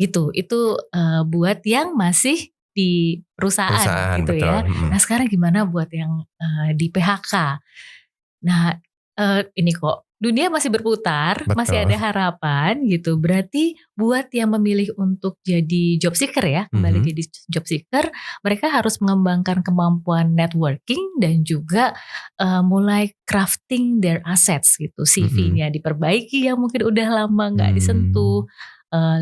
Gitu, itu buat yang masih di perusahaan gitu betul. ya. Nah, sekarang gimana buat yang di PHK? Nah, ini kok dunia masih berputar, Betul. masih ada harapan gitu. Berarti buat yang memilih untuk jadi job seeker ya, kembali jadi job seeker, mereka harus mengembangkan kemampuan networking dan juga mulai crafting their assets gitu. CV-nya diperbaiki yang mungkin udah lama nggak disentuh,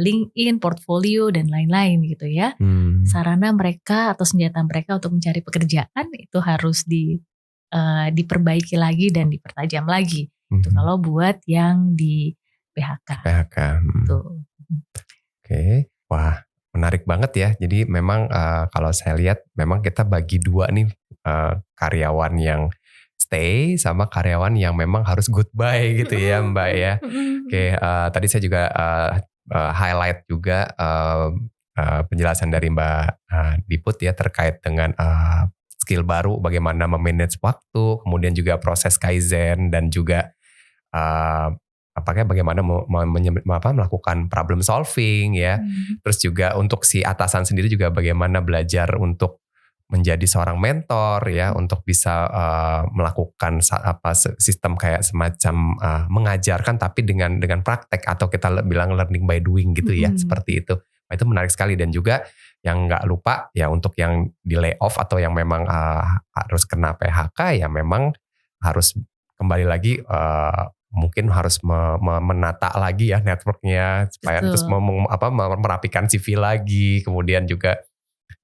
LinkedIn, portfolio dan lain-lain gitu ya. Sarana mereka atau senjata mereka untuk mencari pekerjaan itu harus diperbaiki lagi dan dipertajam lagi. Itu kalau buat yang di PHK. Tuh. Oke. Wah, menarik banget ya. Jadi memang kalau saya lihat memang kita bagi dua nih, karyawan yang stay sama karyawan yang memang harus goodbye gitu ya Mbak ya. Oke, tadi saya juga highlight juga penjelasan dari Mbak Diput ya terkait dengan skill baru, bagaimana memanage waktu, kemudian juga proses kaizen dan juga bagaimana melakukan problem solving ya. Terus juga untuk si atasan sendiri juga bagaimana belajar untuk menjadi seorang mentor ya, untuk bisa melakukan sistem kayak semacam mengajarkan tapi dengan praktek atau kita bilang learning by doing gitu ya, seperti itu. Nah, itu menarik sekali. Dan juga yang nggak lupa ya untuk yang di layoff atau yang memang harus kena PHK ya memang harus kembali lagi mungkin harus menata lagi ya networknya supaya terus merapikan CV lagi, kemudian juga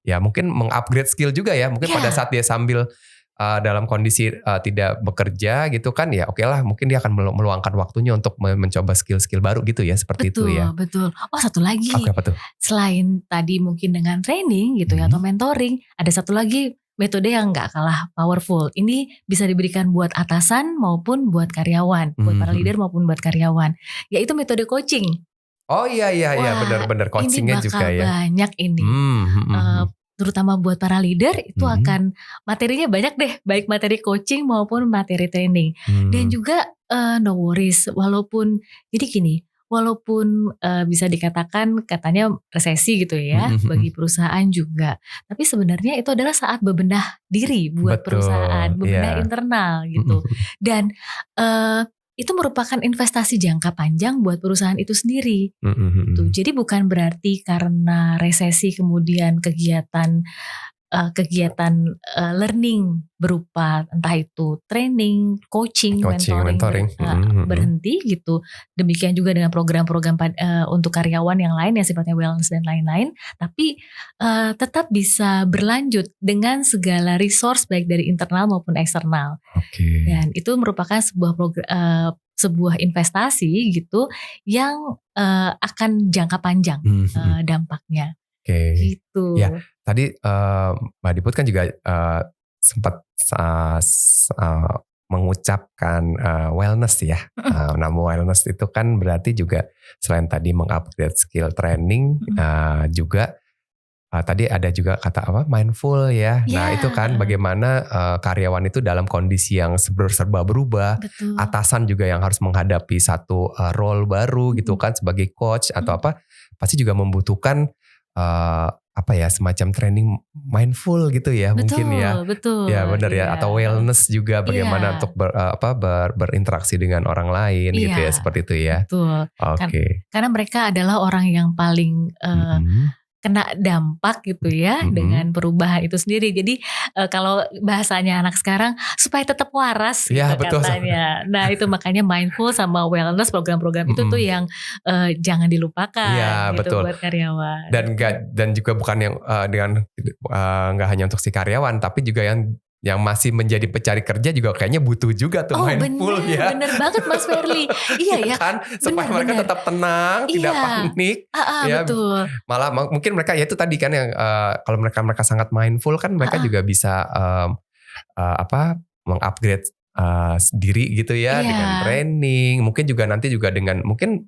ya mungkin mengupgrade skill juga ya mungkin pada saat dia sambil dalam kondisi tidak bekerja gitu kan ya oke lah mungkin dia akan meluangkan waktunya untuk mencoba skill-skill baru gitu ya seperti itu ya. Betul. Oh, satu lagi. Apa tuh? Selain tadi mungkin dengan training gitu ya atau mentoring, ada satu lagi metode yang gak kalah powerful. Ini bisa diberikan buat atasan maupun buat karyawan, buat para leader maupun buat karyawan. Yaitu metode coaching. Oh iya benar-benar coachingnya juga ya. Ini bakal banyak ini. Terutama buat para leader itu akan materinya banyak deh, baik materi coaching maupun materi training. Dan juga no worries, walaupun jadi gini, walaupun bisa dikatakan katanya resesi gitu ya bagi perusahaan juga, tapi sebenarnya itu adalah saat bebenah diri buat perusahaan, bebenah internal gitu. Dan itu merupakan investasi jangka panjang buat perusahaan itu sendiri. Tuh, jadi bukan berarti karena resesi kemudian kegiatan learning berupa entah itu training, coaching mentoring berhenti gitu. Demikian juga dengan program-program untuk karyawan yang lain yang sifatnya wellness dan lain-lain. Tapi tetap bisa berlanjut dengan segala resource baik dari internal maupun eksternal. Dan itu merupakan sebuah investasi gitu yang akan jangka panjang dampaknya. Gitu. Ya, tadi Mbak Diput kan juga sempat mengucapkan wellness ya. Nama wellness itu kan berarti juga selain tadi mengupgrade skill training, juga tadi ada juga kata mindful ya. Nah itu kan bagaimana karyawan itu dalam kondisi yang serba berubah. Betul. Atasan juga yang harus menghadapi satu role baru gitu kan sebagai coach atau pasti juga membutuhkan semacam training mindful gitu ya. Mungkin ya. Betul. Ya benar ya, atau wellness juga bagaimana untuk berinteraksi dengan orang lain gitu ya, seperti itu ya. Betul. Karena mereka adalah orang yang paling kena dampak gitu ya dengan perubahan itu sendiri. Jadi kalau bahasanya anak sekarang supaya tetap waras gitu katanya. Nah itu makanya mindful sama wellness program-program itu tuh yang jangan dilupakan gitu buat karyawan. Dan juga bukan yang dengan nggak hanya untuk si karyawan tapi juga yang masih menjadi pencari kerja juga kayaknya butuh juga tuh mindful ya. Bener banget Mas Ferly. Iya ya. Kan supaya mereka tetap tenang, tidak panik. Ya, betul. Malah mungkin mereka ya itu tadi kan yang kalau mereka sangat mindful kan mereka juga bisa mengupgrade sendiri gitu ya, dengan Iya. training, mungkin juga nanti juga dengan mungkin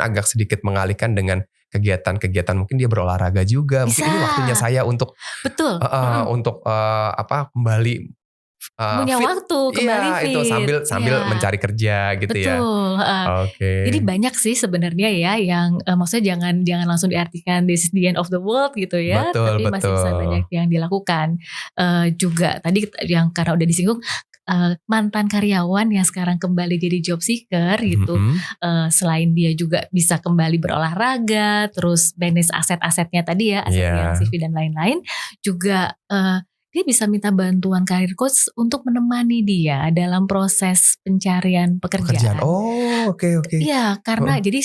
agak sedikit mengalihkan dengan kegiatan-kegiatan, mungkin dia berolahraga juga, mungkin ini waktunya Bisa. saya untuk Betul. Mm-mm. untuk kembali Punya fit. waktu kembali Iya, itu fit. sambil Iya. mencari kerja gitu ya. Betul. Jadi Oke. banyak sih sebenarnya ya yang maksudnya jangan langsung diartikan this is the end of the world gitu ya, Betul, tapi masih bisa banyak betul. yang dilakukan. Juga tadi yang karena udah disinggung mantan karyawan yang sekarang kembali jadi job seeker gitu, Mhm. selain dia juga bisa kembali berolahraga, terus manage aset-asetnya tadi ya, aset yang Iya. CV dan lain-lain, juga dia bisa minta bantuan karir coach untuk menemani dia dalam proses pencarian Pekerjaan. pekerjaan. Oh, oke. Iya, karena Heeh. jadi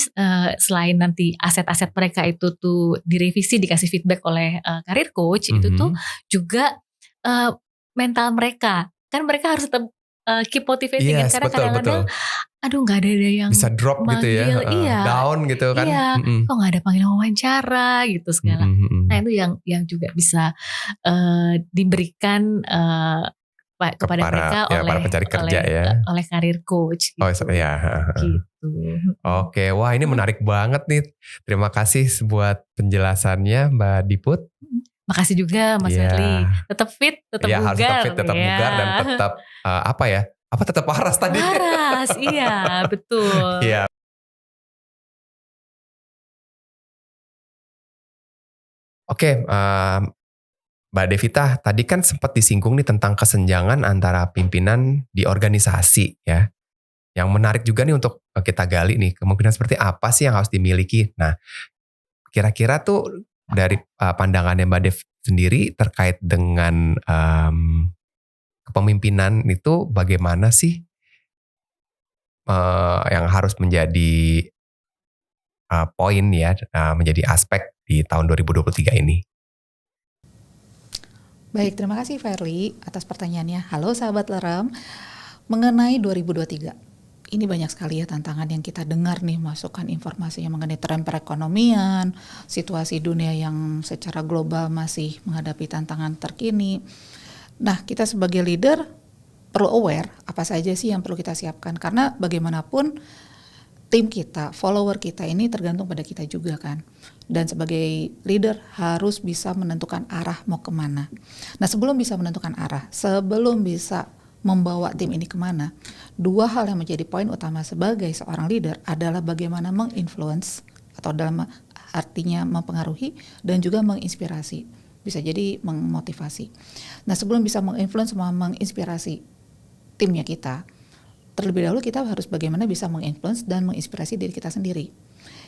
selain nanti aset-aset mereka itu tuh direvisi, dikasih feedback oleh karir coach, itu tuh Mhm. juga mental mereka. Kan mereka harus tetap keep motivating kan, Yes, karena betul. kadang-kadang aduh nggak ada yang Bisa drop gitu ya, manggil, iya, down gitu kan. iya, kok nggak ada panggilan wawancara gitu segala. Nah Mhm. itu yang juga bisa diberikan kepada mereka Para pencari kerja ya. oleh karir coach Oh gitu. ya, Gitu. Oke, wah ini menarik banget nih. Terima kasih buat penjelasannya Mbak Diput. Makasih juga Mas Iya. Ferly. Tetap fit, tetap Iya, harus tetap bugar. fit, tetap ya. bugar dan tetap tetap waras tadi. Waras, iya betul. Iya. Oke, Mbak Devita, tadi kan sempat disinggung nih tentang kesenjangan antara pimpinan di organisasi ya. Yang menarik juga nih untuk kita gali nih, kemungkinan seperti apa sih yang harus dimiliki. Nah, kira-kira tuh dari pandangannya Mbak Dev sendiri terkait dengan kepemimpinan itu bagaimana sih yang harus menjadi poin ya, menjadi aspek di tahun 2023 ini? Baik, terima kasih Ferly atas pertanyaannya. Halo sahabat Lerem, mengenai 2023. Ini banyak sekali ya tantangan yang kita dengar nih, masukan informasi yang mengenai tren perekonomian, situasi dunia yang secara global masih menghadapi tantangan terkini. Nah, kita sebagai leader perlu aware apa saja sih yang perlu kita siapkan, karena bagaimanapun tim kita, follower kita ini tergantung pada kita juga kan. Dan sebagai leader harus bisa menentukan arah mau kemana. Nah, sebelum bisa menentukan arah, sebelum bisa membawa tim ini kemana, dua hal yang menjadi poin utama sebagai seorang leader adalah bagaimana menginfluence atau dalam artinya mempengaruhi dan juga menginspirasi, bisa jadi memotivasi. Nah, sebelum bisa menginfluence sama menginspirasi timnya kita, terlebih dahulu kita harus bagaimana bisa menginfluence dan menginspirasi diri kita sendiri.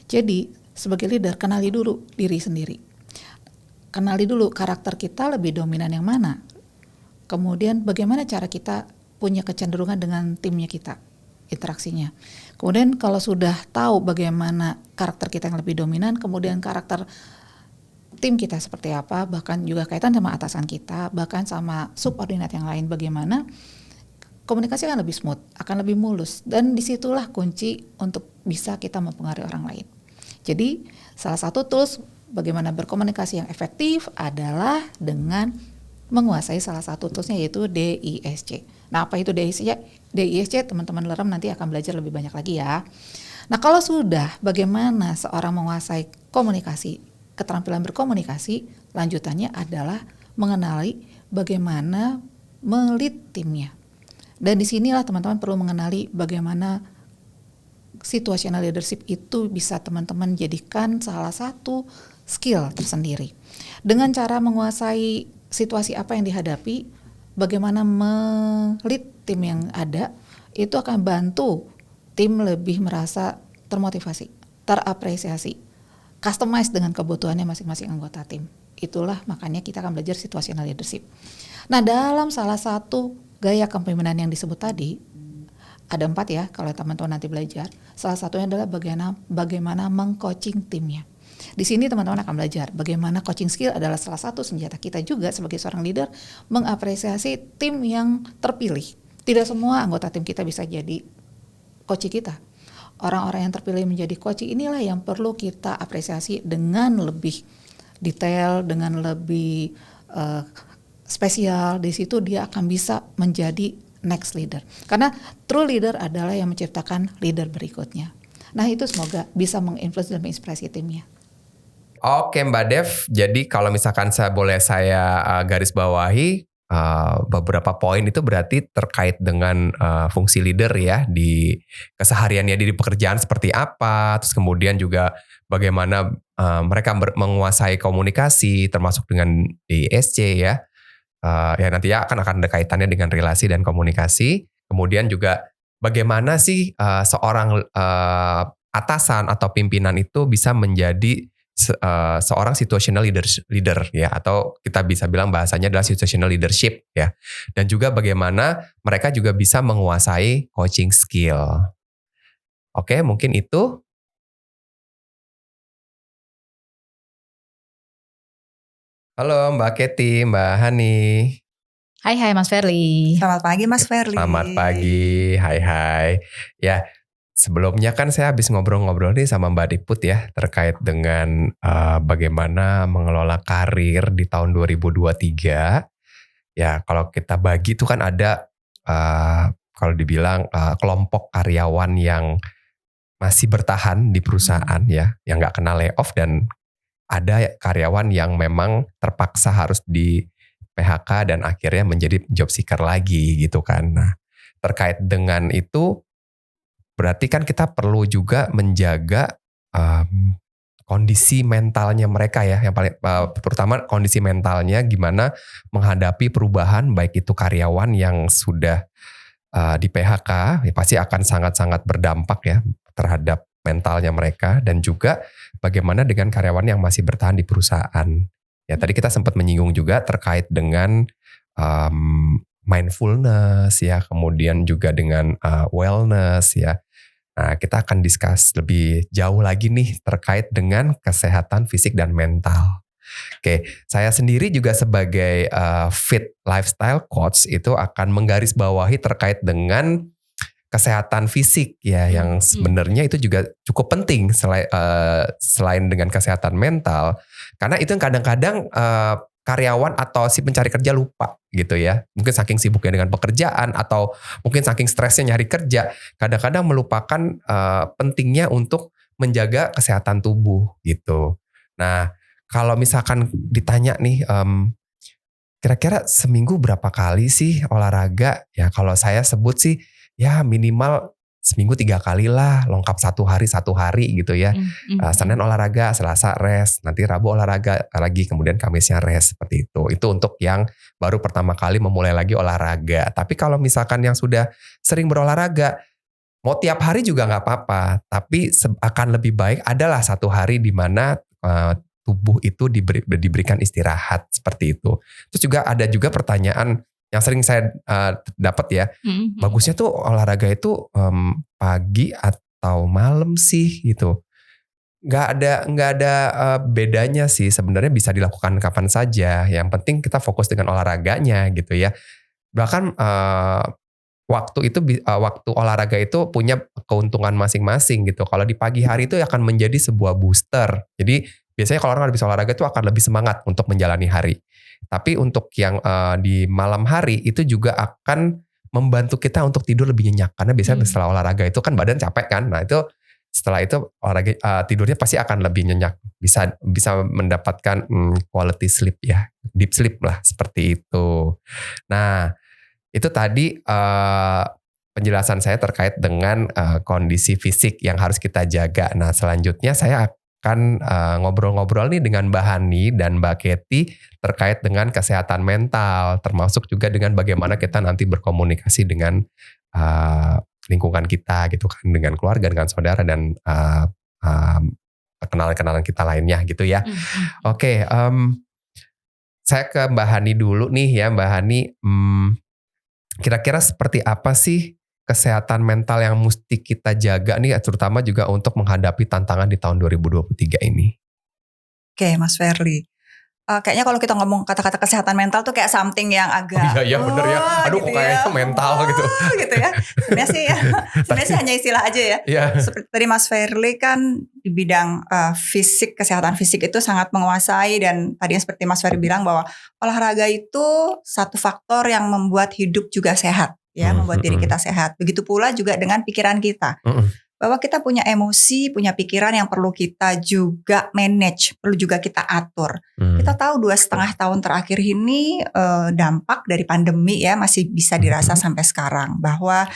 Jadi sebagai leader, kenali dulu diri sendiri, kenali dulu karakter kita lebih dominan yang mana. Kemudian bagaimana cara kita punya kecenderungan dengan timnya kita, interaksinya. Kemudian kalau sudah tahu bagaimana karakter kita yang lebih dominan, kemudian karakter tim kita seperti apa, bahkan juga kaitan sama atasan kita, bahkan sama subordinat yang lain bagaimana, komunikasi akan lebih smooth, akan lebih mulus. Dan disitulah kunci untuk bisa kita mempengaruhi orang lain. Jadi salah satu tools bagaimana berkomunikasi yang efektif adalah dengan menguasai salah satu toolsnya yaitu DISC. Nah, apa itu DISC? DISC teman-teman Lerem nanti akan belajar lebih banyak lagi ya. Nah, kalau sudah bagaimana seorang menguasai komunikasi, keterampilan berkomunikasi, lanjutannya adalah mengenali bagaimana melit timnya. Dan disinilah teman-teman perlu mengenali bagaimana situational leadership itu bisa teman-teman jadikan salah satu skill tersendiri. Dengan cara menguasai situasi apa yang dihadapi, bagaimana melit tim yang ada, itu akan bantu tim lebih merasa termotivasi, terapresiasi, customize dengan kebutuhannya masing-masing anggota tim. Itulah makanya kita akan belajar situational leadership. Nah, dalam salah satu gaya kepemimpinan yang disebut tadi, ada 4 ya kalau teman-teman nanti belajar. Salah satunya adalah bagaimana meng-coaching timnya. Di sini teman-teman akan belajar bagaimana coaching skill adalah salah satu senjata kita juga sebagai seorang leader mengapresiasi tim yang terpilih. Tidak semua anggota tim kita bisa jadi coach kita. Orang-orang yang terpilih menjadi coach inilah yang perlu kita apresiasi dengan lebih detail, dengan lebih spesial. Di situ dia akan bisa menjadi next leader. Karena true leader adalah yang menciptakan leader berikutnya. Nah itu semoga bisa menginfluence dan menginspirasi timnya. Oke Mbak Dev, jadi kalau misalkan boleh saya garis bawahi beberapa poin itu berarti terkait dengan fungsi leader ya di kesehariannya di pekerjaan seperti apa, terus kemudian juga bagaimana mereka menguasai komunikasi termasuk dengan di ESC ya. Ya nantinya akan ada kaitannya dengan relasi dan komunikasi. Kemudian juga bagaimana sih seorang atasan atau pimpinan itu bisa menjadi seorang situational leader ya, atau kita bisa bilang bahasanya adalah situational leadership ya. Dan juga bagaimana mereka juga bisa menguasai coaching skill. Oke, mungkin itu. Halo Mbak Kety, Mbak Hani. Hai Mas Ferly. Selamat pagi Mas Ferly. Selamat pagi, hai. Ya, sebelumnya kan saya habis ngobrol-ngobrol nih sama Mbak Diput ya terkait dengan bagaimana mengelola karir di tahun 2023. Ya, kalau kita bagi itu kan ada kalau dibilang kelompok karyawan yang masih bertahan di perusahaan ya, yang nggak kena layoff, dan ada karyawan yang memang terpaksa harus di PHK dan akhirnya menjadi job seeker lagi gitu kan. Nah, terkait dengan itu berarti kan kita perlu juga menjaga kondisi mentalnya mereka ya, yang paling pertama kondisi mentalnya gimana menghadapi perubahan, baik itu karyawan yang sudah di PHK ya pasti akan sangat-sangat berdampak ya terhadap mentalnya mereka, dan juga bagaimana dengan karyawan yang masih bertahan di perusahaan. Ya tadi kita sempat menyinggung juga terkait dengan mindfulness ya, kemudian juga dengan wellness ya. Nah, kita akan discuss lebih jauh lagi nih terkait dengan kesehatan fisik dan mental. Oke, saya sendiri juga sebagai fit lifestyle coach itu akan menggarisbawahi terkait dengan kesehatan fisik ya, yang sebenarnya itu juga cukup penting selain dengan kesehatan mental, karena itu kadang-kadang karyawan atau si pencari kerja lupa gitu ya, mungkin saking sibuknya dengan pekerjaan atau mungkin saking stresnya nyari kerja, kadang-kadang melupakan pentingnya untuk menjaga kesehatan tubuh gitu. Nah, kalau misalkan ditanya nih, kira-kira seminggu berapa kali sih olahraga? Ya kalau saya sebut sih ya minimal seminggu 3 kali lah, lengkap satu hari gitu ya. Senin olahraga, Selasa rest, nanti Rabu olahraga lagi, kemudian Kamisnya rest, seperti itu. Itu untuk yang baru pertama kali memulai lagi olahraga. Tapi kalau misalkan yang sudah sering berolahraga, mau tiap hari juga gak apa-apa, tapi akan lebih baik adalah satu hari di mana tubuh itu diberikan istirahat, seperti itu. Terus juga ada juga pertanyaan yang sering saya dapat ya, bagusnya tuh olahraga itu pagi atau malam sih gitu. Nggak ada bedanya sih, sebenarnya bisa dilakukan kapan saja. Yang penting kita fokus dengan olahraganya gitu ya. Bahkan waktu olahraga itu punya keuntungan masing-masing gitu. Kalau di pagi hari itu akan menjadi sebuah booster. Jadi biasanya kalau orang habis olahraga itu akan lebih semangat untuk menjalani hari. Tapi untuk yang di malam hari itu juga akan membantu kita untuk tidur lebih nyenyak. Karena biasanya setelah olahraga itu kan badan capek kan. Nah itu setelah itu olahraga tidurnya pasti akan lebih nyenyak. Bisa mendapatkan quality sleep ya. Deep sleep lah, seperti itu. Nah itu tadi penjelasan saya terkait dengan kondisi fisik yang harus kita jaga. Nah selanjutnya saya akan ngobrol-ngobrol nih dengan Mbak Hani dan Mbak Kety terkait dengan kesehatan mental, termasuk juga dengan bagaimana kita nanti berkomunikasi dengan lingkungan kita gitu kan, dengan keluarga, dengan saudara, dan kenalan-kenalan kita lainnya gitu ya. Oke, saya ke Mbak Hani dulu nih ya, Mbak Hani. Kira-kira seperti apa sih kesehatan mental yang mesti kita jaga nih, terutama juga untuk menghadapi tantangan di tahun 2023 ini? Oke, Mas Ferly. Kayaknya kalau kita ngomong kata-kata kesehatan mental tuh kayak something yang agak iya bener ya. Aduh gitu kok kayaknya mental gitu. Gitu ya. Sebenarnya sih hanya istilah aja ya. Seperti tadi Mas Ferly kan di bidang fisik, kesehatan fisik itu sangat menguasai, dan tadi seperti Mas Ferly bilang bahwa olahraga itu satu faktor yang membuat hidup juga sehat. ya, membuat diri kita sehat. Begitu pula juga dengan pikiran kita. Bahwa kita punya emosi, punya pikiran yang perlu kita juga manage, perlu juga kita atur. Kita tahu 2,5 tahun terakhir ini dampak dari pandemi ya masih bisa dirasa sampai sekarang. Bahwa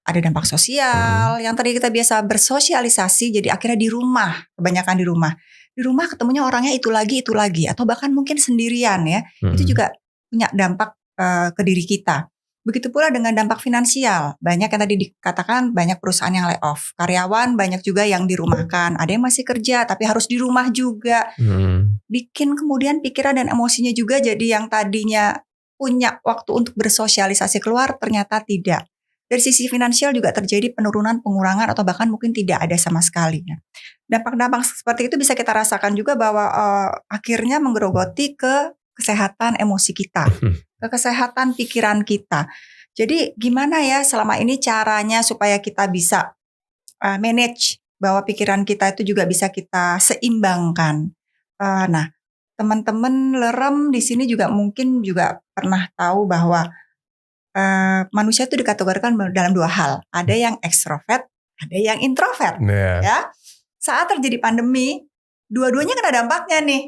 ada dampak sosial, yang tadi kita biasa bersosialisasi jadi akhirnya di rumah, kebanyakan di rumah. Di rumah ketemunya orangnya itu lagi, atau bahkan mungkin sendirian ya. Itu juga punya dampak ke diri kita. Begitu pula dengan dampak finansial. Banyak yang tadi dikatakan banyak perusahaan yang lay off. Karyawan banyak juga yang dirumahkan. Ada yang masih kerja tapi harus di rumah juga. Bikin kemudian pikiran dan emosinya juga jadi yang tadinya punya waktu untuk bersosialisasi keluar ternyata tidak. Dari sisi finansial juga terjadi penurunan, pengurangan atau bahkan mungkin tidak ada sama sekali. Dampak-dampak seperti itu bisa kita rasakan juga bahwa akhirnya menggerogoti ke kesehatan emosi kita, ke kesehatan pikiran kita. Jadi gimana ya selama ini caranya supaya kita bisa manage bahwa pikiran kita itu juga bisa kita seimbangkan. Nah, teman-teman lerem di sini juga mungkin juga pernah tahu bahwa manusia itu dikategorikan dalam 2 hal. Ada yang ekstrovert, ada yang introvert. Ya. Saat terjadi pandemi, dua-duanya kena dampaknya nih.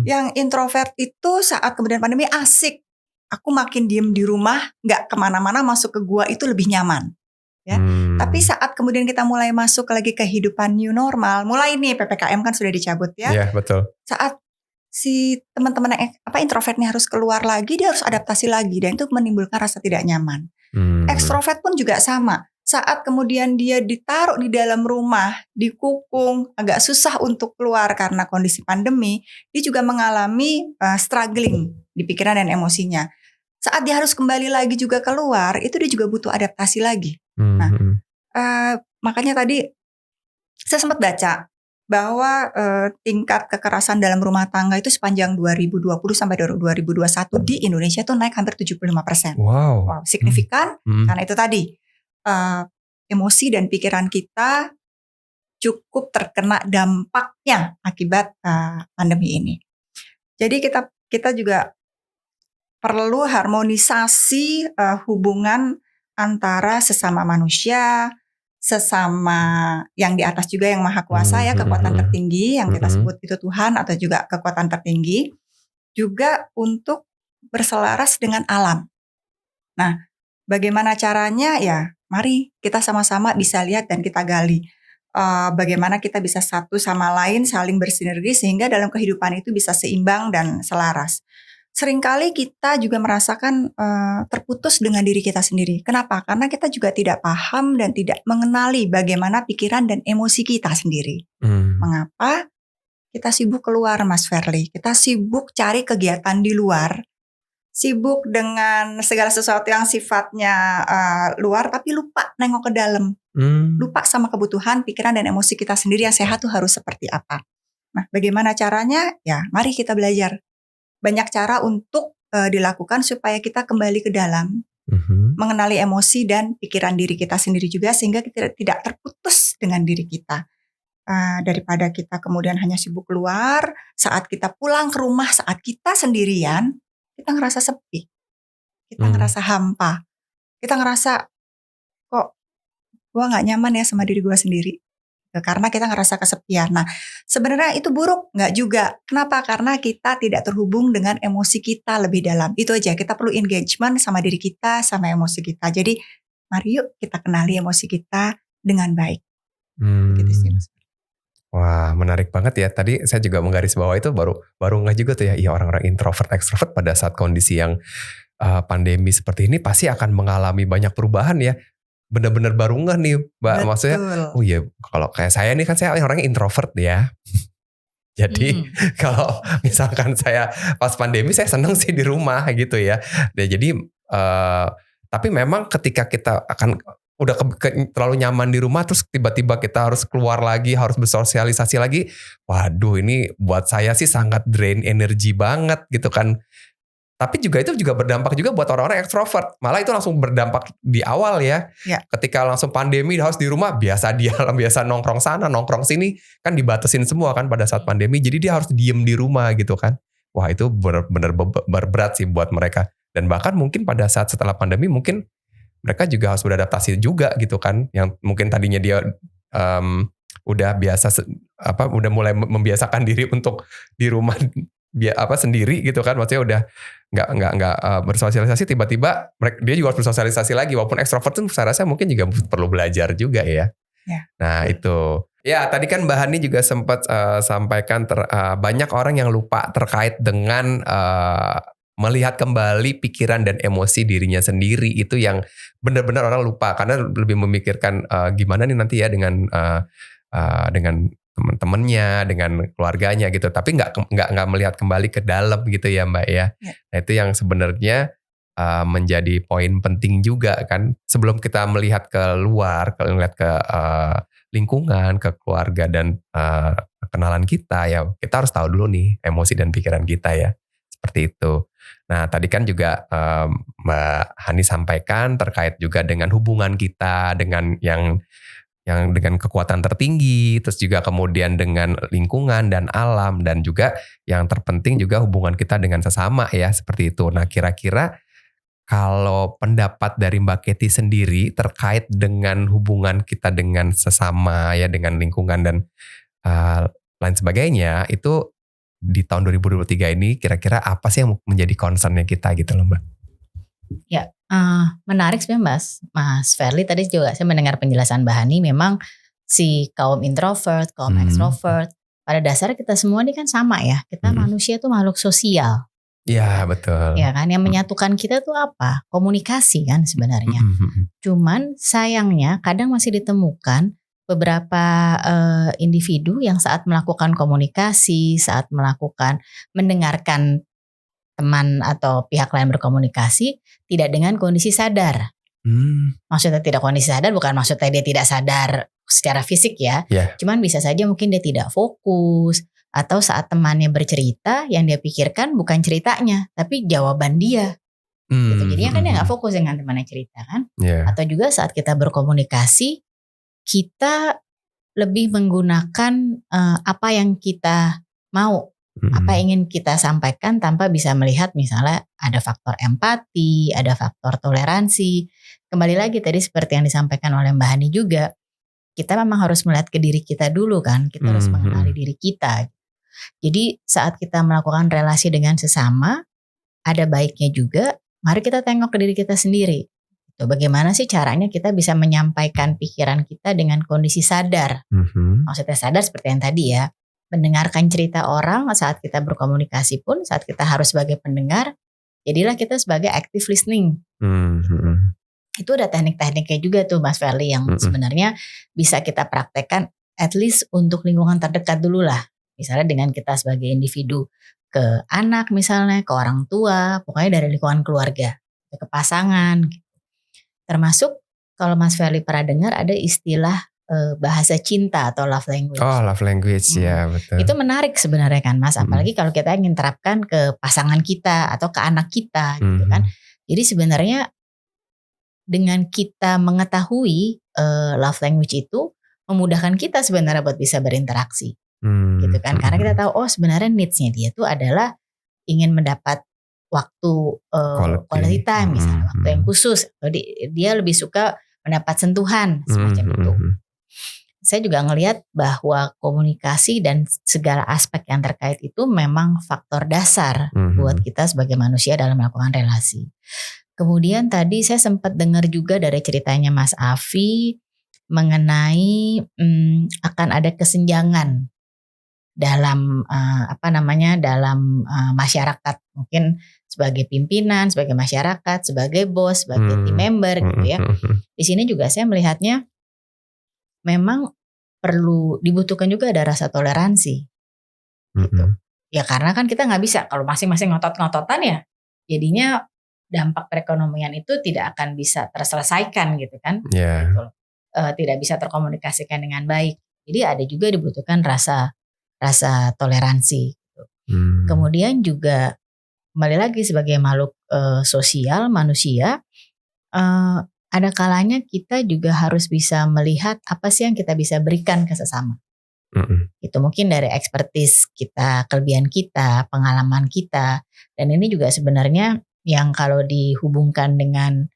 Yang introvert itu saat kemudian pandemi asik. Aku makin diem di rumah, gak kemana-mana, masuk ke gua itu lebih nyaman. Ya. Tapi saat kemudian kita mulai masuk lagi ke kehidupan new normal, mulai nih PPKM kan sudah dicabut ya. Iya, betul. Saat si teman-teman yang introvertnya harus keluar lagi, dia harus adaptasi lagi dan itu menimbulkan rasa tidak nyaman. Ekstrovert pun juga sama. Saat kemudian dia ditaruh di dalam rumah, dikukung, agak susah untuk keluar karena kondisi pandemi, dia juga mengalami struggling di pikiran dan emosinya. Saat dia harus kembali lagi juga keluar, itu dia juga butuh adaptasi lagi. Nah, makanya tadi saya sempat baca bahwa tingkat kekerasan dalam rumah tangga itu sepanjang 2020 sampai 2021 di Indonesia itu naik hampir 75%. Wow, signifikan karena itu tadi emosi dan pikiran kita cukup terkena dampaknya akibat pandemi ini. Jadi kita juga perlu harmonisasi hubungan antara sesama manusia, sesama yang di atas juga yang maha kuasa ya, kekuatan tertinggi yang kita sebut itu Tuhan atau juga kekuatan tertinggi, juga untuk berselaras dengan alam. Nah, bagaimana caranya ya? Mari kita sama-sama bisa lihat dan kita gali bagaimana kita bisa satu sama lain saling bersinergi sehingga dalam kehidupan itu bisa seimbang dan selaras. Seringkali kita juga merasakan terputus dengan diri kita sendiri. Kenapa? Karena kita juga tidak paham dan tidak mengenali bagaimana pikiran dan emosi kita sendiri. Mengapa? Kita sibuk keluar, Mas Verly. Kita sibuk cari kegiatan di luar. Sibuk dengan segala sesuatu yang sifatnya luar, tapi lupa nengok ke dalam. Lupa sama kebutuhan, pikiran dan emosi kita sendiri yang sehat tuh harus seperti apa. Nah, bagaimana caranya? Ya, mari kita belajar. Banyak cara untuk dilakukan supaya kita kembali ke dalam, mengenali emosi dan pikiran diri kita sendiri juga sehingga kita tidak terputus dengan diri kita. Daripada kita kemudian hanya sibuk keluar, saat kita pulang ke rumah, saat kita sendirian, kita ngerasa sepi, kita ngerasa hampa, kita ngerasa kok gue gak nyaman ya sama diri gue sendiri. Karena kita ngerasa kesepian. Nah, sebenarnya itu buruk? Nggak juga. Kenapa? Karena kita tidak terhubung dengan emosi kita lebih dalam. Itu aja, kita perlu engagement sama diri kita, sama emosi kita. Jadi, mari yuk kita kenali emosi kita dengan baik. Gitu sih, Mas. Wah, menarik banget ya. Tadi saya juga menggarisbawahi itu baru nggak juga tuh ya. Iya, orang-orang introvert, extrovert pada saat kondisi yang pandemi seperti ini pasti akan mengalami banyak perubahan ya. Bener-bener baru nggak nih Mbak. Betul. Maksudnya oh iya kalau kayak saya nih kan saya orangnya introvert ya. Jadi kalau misalkan saya pas pandemi saya seneng sih di rumah gitu ya. Jadi tapi memang ketika kita akan udah terlalu nyaman di rumah terus tiba-tiba kita harus keluar lagi, harus bersosialisasi lagi. Waduh, ini buat saya sih sangat drain energi banget gitu kan. Tapi juga itu juga berdampak juga buat orang-orang ekstrovert. Malah itu langsung berdampak di awal ya. Ketika langsung pandemi harus di rumah, biasa nongkrong sana, nongkrong sini. Kan dibatasin semua kan pada saat pandemi. Jadi dia harus diem di rumah gitu kan. Wah, itu benar-benar berat sih buat mereka. Dan bahkan mungkin pada saat setelah pandemi mungkin mereka juga harus beradaptasi juga gitu kan. Yang mungkin tadinya dia udah biasa udah mulai membiasakan diri untuk di rumah sendiri gitu kan, maksudnya udah nggak bersosialisasi, tiba-tiba dia juga harus bersosialisasi lagi, walaupun ekstrovert tuh saya rasa mungkin juga perlu belajar juga ya. Nah itu ya, tadi kan Mbak Hani juga sempat sampaikan banyak orang yang lupa terkait dengan melihat kembali pikiran dan emosi dirinya sendiri. Itu yang benar-benar orang lupa karena lebih memikirkan gimana nih nanti ya dengan teman-temannya, dengan keluarganya gitu, tapi nggak melihat kembali ke dalam gitu ya Mbak ya. Nah itu yang sebenarnya menjadi poin penting juga kan, sebelum kita melihat ke luar, melihat ke lingkungan, ke keluarga dan kenalan kita ya, kita harus tahu dulu nih emosi dan pikiran kita ya, seperti itu. Nah tadi kan juga Mbak Hani sampaikan terkait juga dengan hubungan kita dengan yang dengan kekuatan tertinggi, terus juga kemudian dengan lingkungan dan alam, dan juga yang terpenting juga hubungan kita dengan sesama ya, seperti itu. Nah kira-kira kalau pendapat dari Mbak Kety sendiri terkait dengan hubungan kita dengan sesama ya, dengan lingkungan dan lain sebagainya, itu di tahun 2023 ini kira-kira apa sih yang menjadi concernnya kita gitu loh Mbak? Ya, menarik sebenarnya Mas Ferly, tadi juga saya mendengar penjelasan Mbak Hani, memang si kaum introvert, kaum extrovert, pada dasarnya kita semua ini kan sama ya, kita manusia tuh makhluk sosial. Iya betul. Ya kan, yang menyatukan kita tuh apa? Komunikasi kan sebenarnya. Cuman sayangnya kadang masih ditemukan beberapa individu yang saat melakukan komunikasi, saat mendengarkan teman atau pihak lain berkomunikasi tidak dengan kondisi sadar. Maksudnya tidak kondisi sadar bukan maksudnya dia tidak sadar secara fisik ya. Cuman bisa saja mungkin dia tidak fokus, atau saat temannya bercerita yang dia pikirkan bukan ceritanya tapi jawaban dia. Gitu. Jadinya kan dia gak fokus dengan temannya cerita kan. Atau juga saat kita berkomunikasi, kita lebih menggunakan apa yang kita mau, apa yang ingin kita sampaikan tanpa bisa melihat misalnya ada faktor empati, ada faktor toleransi. Kembali lagi tadi seperti yang disampaikan oleh Mbak Hani juga, kita memang harus melihat ke diri kita dulu kan, kita harus mengenali diri kita. Jadi saat kita melakukan relasi dengan sesama, ada baiknya juga, mari kita tengok ke diri kita sendiri. Bagaimana sih caranya kita bisa menyampaikan pikiran kita dengan kondisi sadar. Maksudnya sadar seperti yang tadi ya, mendengarkan cerita orang saat kita berkomunikasi pun, saat kita harus sebagai pendengar, jadilah kita sebagai active listening. Itu ada teknik-tekniknya juga tuh Mas Ferly yang sebenarnya bisa kita praktekkan at least untuk lingkungan terdekat dulu lah. Misalnya dengan kita sebagai individu ke anak misalnya, ke orang tua, pokoknya dari lingkungan keluarga, ke pasangan. Termasuk kalau Mas Ferly pernah dengar ada istilah bahasa cinta atau love language. Oh, love language ya betul. Itu menarik sebenarnya kan Mas, apalagi kalau kita ingin terapkan ke pasangan kita atau ke anak kita gitu kan. Jadi sebenarnya dengan kita mengetahui love language itu memudahkan kita sebenarnya buat bisa berinteraksi. Gitu kan, karena kita tahu sebenarnya needs-nya dia tuh adalah ingin mendapat waktu quality time misalnya, waktu yang khusus, atau dia lebih suka mendapat sentuhan semacam itu. Saya juga ngelihat bahwa komunikasi dan segala aspek yang terkait itu memang faktor dasar buat kita sebagai manusia dalam melakukan relasi. Kemudian tadi saya sempat dengar juga dari ceritanya Mas Afi mengenai akan ada kesenjangan dalam dalam masyarakat, mungkin sebagai pimpinan, sebagai masyarakat, sebagai bos, sebagai team member gitu ya. Di sini juga saya melihatnya memang perlu dibutuhkan juga ada rasa toleransi gitu. Ya karena kan kita nggak bisa kalau masing-masing ngotot-ngototan ya, jadinya dampak perekonomian itu tidak akan bisa terselesaikan gitu kan. Gitu. Tidak bisa terkomunikasikan dengan baik. Jadi ada juga dibutuhkan rasa toleransi. Kemudian juga kembali lagi sebagai makhluk sosial manusia, ada kalanya kita juga harus bisa melihat apa sih yang kita bisa berikan ke sesama. Itu mungkin dari expertise kita, kelebihan kita, pengalaman kita, dan ini juga sebenarnya yang kalau dihubungkan dengan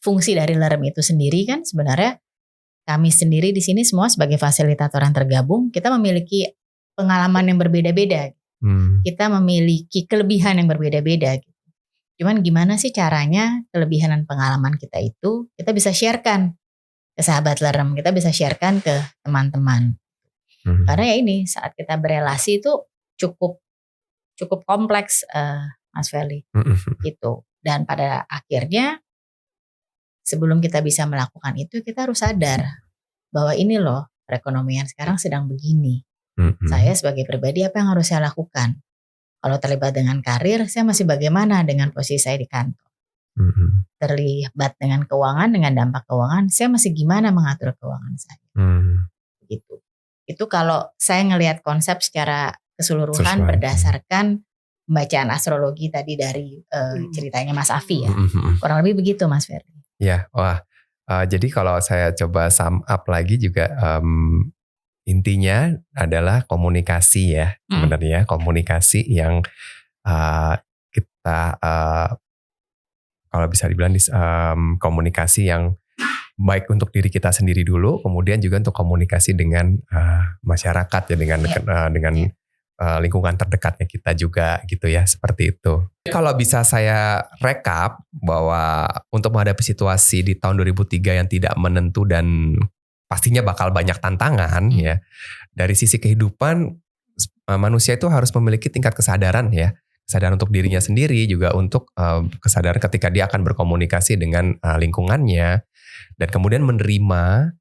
fungsi dari Lerem itu sendiri kan sebenarnya kami sendiri di sini semua sebagai fasilitator yang tergabung, kita memiliki pengalaman yang berbeda-beda. Kita memiliki kelebihan yang berbeda-beda. Cuman gimana sih caranya kelebihan dan pengalaman kita itu kita bisa sharekan ke sahabat Lerem, kita bisa sharekan ke teman-teman. Karena ya ini saat kita berelasi itu cukup kompleks, Mas Feli, gitu. Dan pada akhirnya sebelum kita bisa melakukan itu kita harus sadar bahwa ini loh perekonomian sekarang sedang begini. Saya sebagai pribadi apa yang harus saya lakukan? Kalau terlibat dengan karir, saya masih bagaimana dengan posisi saya di kantor? Terlibat dengan keuangan, dengan dampak keuangan, saya masih gimana mengatur keuangan saya? Gitu. Itu kalau saya ngelihat konsep secara keseluruhan berdasarkan pembacaan astrologi tadi dari ceritanya Mas Afi ya. Kurang lebih begitu Mas Ferdi. Ya, wah. Jadi kalau saya coba sum up lagi juga intinya adalah komunikasi ya, sebenarnya komunikasi yang kita kalau bisa dibilang komunikasi yang baik untuk diri kita sendiri dulu, kemudian juga untuk komunikasi dengan masyarakat ya, dengan lingkungan terdekatnya kita juga gitu ya, seperti itu. Kalau bisa saya rekap bahwa untuk menghadapi situasi di tahun 2003 yang tidak menentu dan pastinya bakal banyak tantangan ya. Dari sisi kehidupan manusia itu harus memiliki tingkat kesadaran ya. Kesadaran untuk dirinya sendiri, juga untuk kesadaran ketika dia akan berkomunikasi dengan lingkungannya, dan kemudian menerima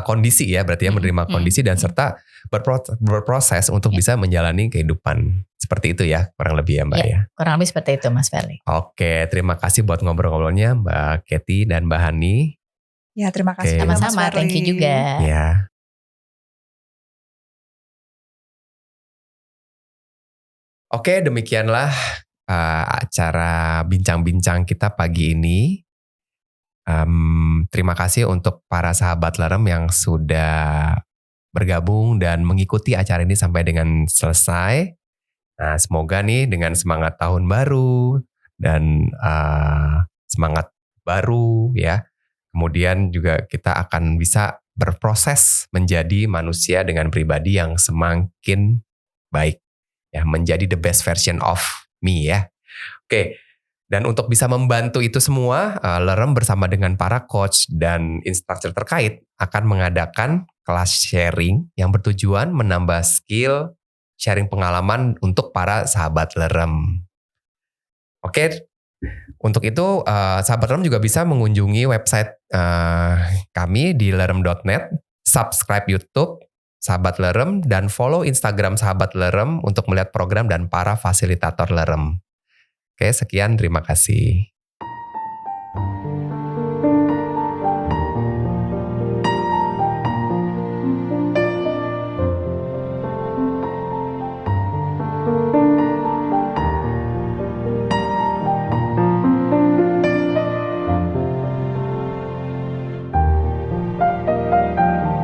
kondisi ya, berarti ya menerima kondisi dan serta berproses untuk bisa menjalani kehidupan. Seperti itu ya kurang lebih ya Mbak ya. Kurang lebih seperti itu Mas Ferli. Oke, terima kasih buat ngobrol-ngobrolnya Mbak Katy dan Mbak Hani. Ya, terima kasih. Sama-sama, thank you juga. Ya. Oke, demikianlah acara bincang-bincang kita pagi ini. Terima kasih untuk para sahabat Lerem yang sudah bergabung dan mengikuti acara ini sampai dengan selesai. Nah, semoga nih dengan semangat tahun baru dan semangat baru ya. Kemudian juga kita akan bisa berproses menjadi manusia dengan pribadi yang semakin baik. Ya, menjadi the best version of me ya. Oke. Dan untuk bisa membantu itu semua, Lerem bersama dengan para coach dan instruktur terkait akan mengadakan kelas sharing yang bertujuan menambah skill, sharing pengalaman untuk para sahabat Lerem. Oke, untuk itu sahabat Lerem juga bisa mengunjungi website kami di lerem.net, subscribe YouTube Sahabat Lerem, dan follow Instagram Sahabat Lerem untuk melihat program dan para fasilitator Lerem. Oke, sekian, terima kasih.